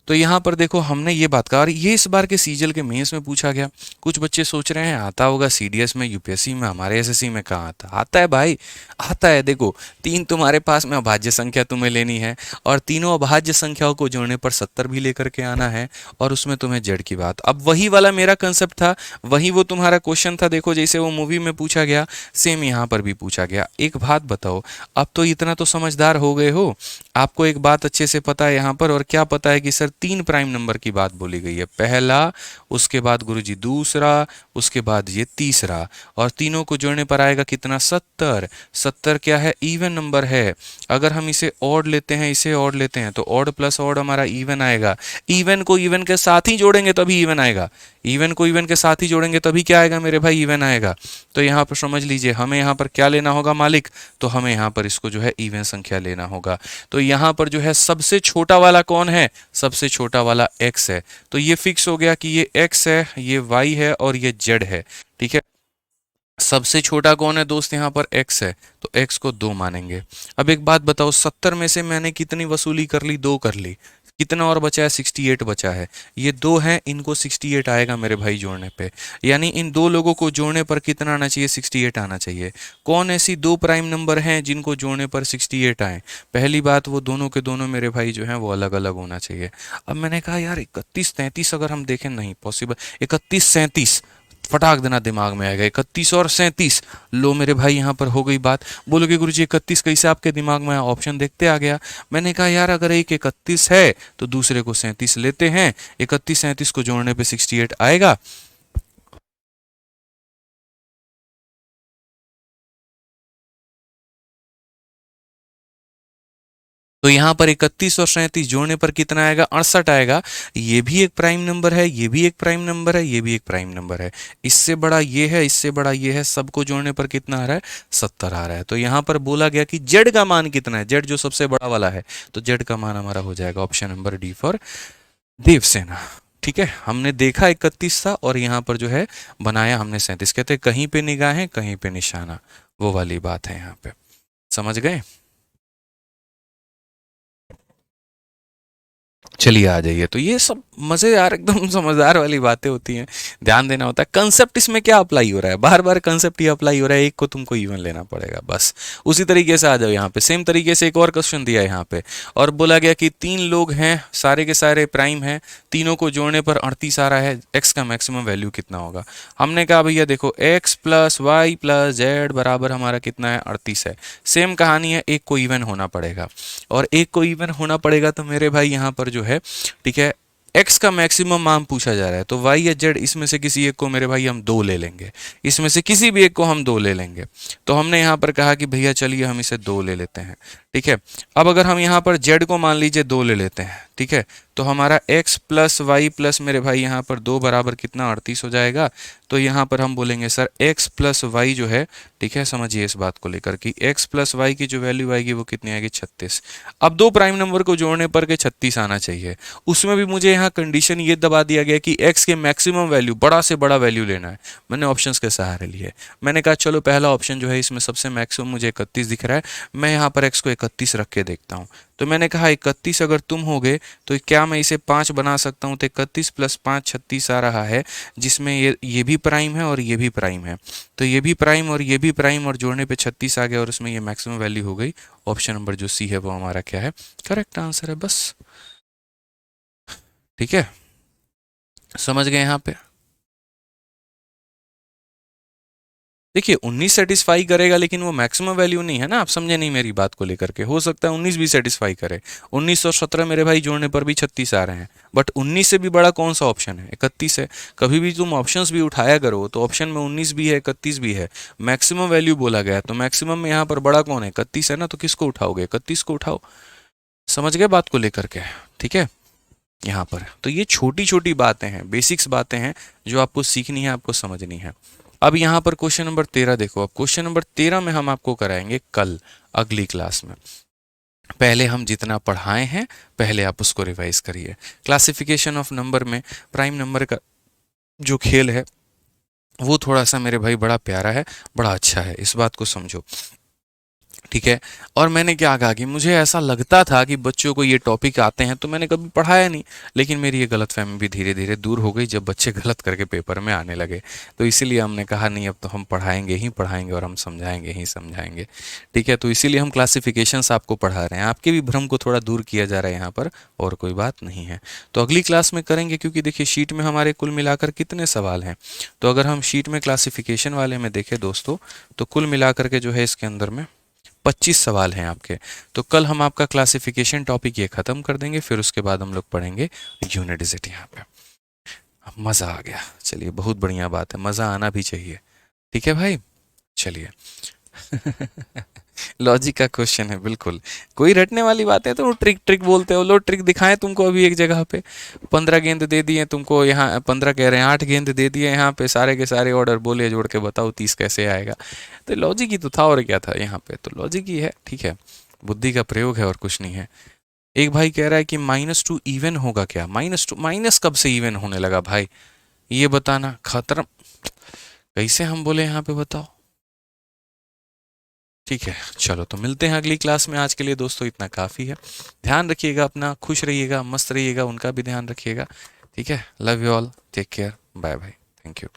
तो यहाँ पर देखो, हमने ये बात कहा, और ये इस बार के सीजल के मेंस में पूछा गया। कुछ बच्चे सोच रहे हैं आता होगा सीडीएस में, यूपीएससी में, हमारे एसएससी में कहाँ आता, आता है भाई, आता है। देखो, 3 तुम्हारे पास में अभाज्य संख्या तुम्हें लेनी है, और तीनों अभाज्य संख्याओं को जोड़ने पर 70 भी लेकर के आना है, और उसमें तुम्हें जेड की बात। अब वही वाला मेरा कंसेप्ट था, वही वो तुम्हारा क्वेश्चन था। देखो, जैसे वो मूवी में पूछा गया, सेम यहाँ पर भी पूछा गया। एक बात बताओ, अब तो इतना तो समझदार हो गए हो, आपको एक बात अच्छे से पता है यहाँ पर, और क्या पता है कि सर 3 प्राइम नंबर की बात बोली गई है, पहला, उसके बाद गुरुजी दूसरा, उसके बाद ये तीसरा, और तीनों को जोड़ने पर आएगा कितना, 70। 70 क्या है, इवन नंबर है। अगर हम इसे ऑड लेते हैं, इसे ऑड लेते हैं, तो ऑड प्लस ऑड हमारा इवन आएगा। इवन को इवन के साथ ही जोड़ेंगे तभी इवन आएगा, इवन को इवन के साथ ही जोड़ेंगे तभी क्या आएगा मेरे भाई, इवन आएगा। तो यहाँ पर समझ लीजिए, हमें यहाँ पर क्या लेना होगा मालिक, तो हमें यहाँ पर इसको जो है इवन संख्या लेना होगा। तो यहाँ पर जो है सबसे छोटा वाला कौन है, सबसे छोटा वाला x है। तो ये फिक्स हो गया कि ये x है, ये y है, और ये z है। ठीक है, सबसे छोटा कौन है दोस्त, यहाँ पर x है, तो x को 2 मानेंगे। अब एक बात बताओ, 70 में से मैंने कितनी वसूली कर ली, 2 कर ली, कितना और बचा है, 68 बचा है। ये 2 हैं, इनको 68 आएगा मेरे भाई जोड़ने पे, यानी इन 2 लोगों को जोड़ने पर कितना आना चाहिए, 68 आना चाहिए। कौन ऐसी 2 प्राइम नंबर हैं जिनको जोड़ने पर 68 आए? पहली बात, वो दोनों के दोनों मेरे भाई जो हैं वो अलग अलग होना चाहिए। अब मैंने कहा यार 31 33 अगर हम देखें, नहीं पॉसिबल। 31 37 फटाक देना दिमाग में आएगा, 31 और 37। लो मेरे भाई, यहाँ पर हो गई बात। बोलोगे गुरुजी 31 कैसे आपके दिमाग में आया, ऑप्शन देखते आ गया। मैंने कहा यार, अगर एक 31 है तो दूसरे को 37 लेते हैं, 31 37 को जोड़ने पे 68 आएगा। तो यहाँ पर 31 और 37 जोड़ने पर कितना आएगा, 68 आएगा। ये भी एक प्राइम नंबर है, ये भी एक प्राइम नंबर है, ये भी एक प्राइम नंबर है। इससे बड़ा ये है, इससे बड़ा ये है, सबको जोड़ने पर कितना आ रहा है, 70 आ रहा है। तो यहाँ पर बोला गया कि जेड का मान कितना है, जेड जो सबसे बड़ा वाला है, तो जेड का मान हमारा हो जाएगा option number D for Devsena. ठीक है, हमने देखा 31 था और यहाँ पर जो है बनाया हमने 37। कहते हैं कहीं पे निगाहें कहीं पे निशाना, वो वाली बात है यहाँ पे। समझ गए? चलिए आ जाइए। तो ये सब मजे यार एकदम समझदार वाली बातें होती हैं, ध्यान देना होता है। कंसेप्ट इसमें क्या अप्लाई हो रहा है, बार बार कंसेप्ट ये अप्लाई हो रहा है, एक को तुमको इवन लेना पड़ेगा बस। उसी तरीके से आ जाओ यहाँ पे, सेम तरीके से एक और क्वेश्चन दिया है यहाँ पे, और बोला गया कि 3 लोग हैं, सारे के सारे प्राइम हैं, तीनों को जोड़ने पर 38 आ रहा है, एक्स का मैक्सिमम वैल्यू कितना होगा। हमने कहा भैया देखो X plus Y plus Z बराबर हमारा कितना है, 38 है। सेम कहानी है, एक को इवन होना पड़ेगा, और एक को इवन होना पड़ेगा तो मेरे भाई यहाँ पर जो है, ठीक है, एक्स का मैक्सिमम मान पूछा जा रहा है, तो वाई या जेड इसमें से किसी एक को मेरे भाई हम 2 ले लेंगे, इसमें से किसी भी एक को हम 2 ले लेंगे। तो हमने यहाँ पर कहा कि भैया चलिए हम इसे 2 ले लेते हैं, ठीक है। अब अगर हम यहाँ पर जेड को मान लीजिए 2 ले लेते हैं, ठीक है, तो हमारा एक्स प्लस वाई प्लस मेरे भाई यहाँ पर 2 बराबर कितना, 38 हो जाएगा। तो यहाँ पर हम बोलेंगे सर एक्स प्लस वाई जो है, ठीक है, समझिए इस बात को लेकर कि एक्स प्लस वाई की जो वैल्यू आएगी वो कितनी आएगी, 36। अब 2 प्राइम नंबर को जोड़ने पर के 36 आना चाहिए। उसमें भी मुझे यहाँ कंडीशन ये दबा दिया गया कि एक्स के मैक्सिमम वैल्यू, बड़ा से बड़ा वैल्यू लेना है। मैंने ऑप्शंस के सहारे लिए, मैंने कहा चलो पहला ऑप्शन जो है इसमें सबसे मैक्सिमम मुझे 31 दिख रहा है, मैं यहाँ पर एक्स को 31 रख के देखता हूँ। तो मैंने कहा 31 अगर तुम होगे तो क्या मैं इसे 5 बना सकता हूँ, तो 31 प्लस 5 36 आ रहा है, जिसमें ये भी प्राइम है और ये भी प्राइम है। तो ये भी प्राइम और ये भी प्राइम, और जोड़ने पे 36 आ गया, और उसमें ये मैक्सिमम वैल्यू हो गई। ऑप्शन नंबर जो सी है वो हमारा क्या है, करेक्ट आंसर है। बस ठीक है, समझ गए यहाँ पे। देखिए 19 सेटिस्फाई करेगा, लेकिन वो मैक्सिमम वैल्यू नहीं है ना, आप समझे नहीं मेरी बात को लेकर के। हो सकता है 19 भी सेटिस्फाई करे, 19 और 17 मेरे भाई जोड़ने पर भी 36 आ रहे हैं, बट 19 से भी बड़ा कौन सा ऑप्शन है, 31 है। कभी भी तुम ऑप्शंस भी उठाया करो तो ऑप्शन में 19 भी है 31 भी है, मैक्सिमम वैल्यू बोला गया, तो मैक्सिमम में यहाँ पर बड़ा कौन है, 31 है ना, तो किसको उठाओगे, 31 को उठाओ। समझ गए बात को लेकर के, ठीक है। यहाँ पर तो ये छोटी छोटी बातें हैं, बेसिक्स बातें हैं जो आपको सीखनी है, आपको समझनी है। अब यहाँ पर क्वेश्चन नंबर 13 देखो। अब क्वेश्चन नंबर 13 में हम आपको कराएंगे कल अगली क्लास में। पहले हम जितना पढ़ाए हैं पहले आप उसको रिवाइज करिए। क्लासिफिकेशन ऑफ नंबर में प्राइम नंबर का जो खेल है वो थोड़ा सा मेरे भाई बड़ा प्यारा है, बड़ा अच्छा है, इस बात को समझो, ठीक है। और मैंने क्या कहा कि मुझे ऐसा लगता था कि बच्चों को ये टॉपिक आते हैं, तो मैंने कभी पढ़ाया नहीं, लेकिन मेरी ये गलतफहमी भी धीरे धीरे दूर हो गई जब बच्चे गलत करके पेपर में आने लगे। तो इसीलिए हमने कहा नहीं, अब तो हम पढ़ाएंगे ही पढ़ाएंगे और हम समझाएंगे ही समझाएंगे, ठीक है। तो इसीलिए हम क्लासिफिकेशंस आपको पढ़ा रहे हैं, आपके भी भ्रम को थोड़ा दूर किया जा रहा है यहाँ पर, और कोई बात नहीं है। तो अगली क्लास में करेंगे, क्योंकि देखिए शीट में हमारे कुल मिलाकर कितने सवाल हैं। तो अगर हम शीट में क्लासिफिकेशन वाले में देखें दोस्तों, तो कुल मिलाकर के जो है इसके अंदर में 25 सवाल हैं आपके। तो कल हम आपका क्लासिफिकेशन टॉपिक ये खत्म कर देंगे, फिर उसके बाद हम लोग पढ़ेंगे यूनिडिजिट। यहाँ पे मज़ा आ गया, चलिए बहुत बढ़िया बात है, मज़ा आना भी चाहिए, ठीक है भाई। चलिए लॉजिक का क्वेश्चन है बिल्कुल, कोई रटने वाली बात है तो ट्रिक ट्रिक बोलते हो लोग। ट्रिक दिखाएं तुमको अभी एक जगह पे, 15 गेंद दे दिए तुमको, यहाँ 15 कह रहे हैं, 8 गेंद दे दिए यहाँ पे, सारे के सारे ऑर्डर बोले, जोड़ के बताओ 30 कैसे आएगा। तो लॉजिक ही तो था, और क्या था यहाँ पे, तो लॉजिक ही है, ठीक है, बुद्धि का प्रयोग है और कुछ नहीं है। एक भाई कह रहा है कि -2 इवन होगा क्या, -2 माइनस कब से इवन होने लगा भाई, ये बताना, खतरा कैसे हम बोले यहाँ पे, बताओ। ठीक है, चलो तो मिलते हैं अगली क्लास में। आज के लिए दोस्तों इतना काफ़ी है। ध्यान रखिएगा अपना, खुश रहिएगा, मस्त रहिएगा, उनका भी ध्यान रखिएगा, ठीक है। Love you all, take care, bye bye, thank you.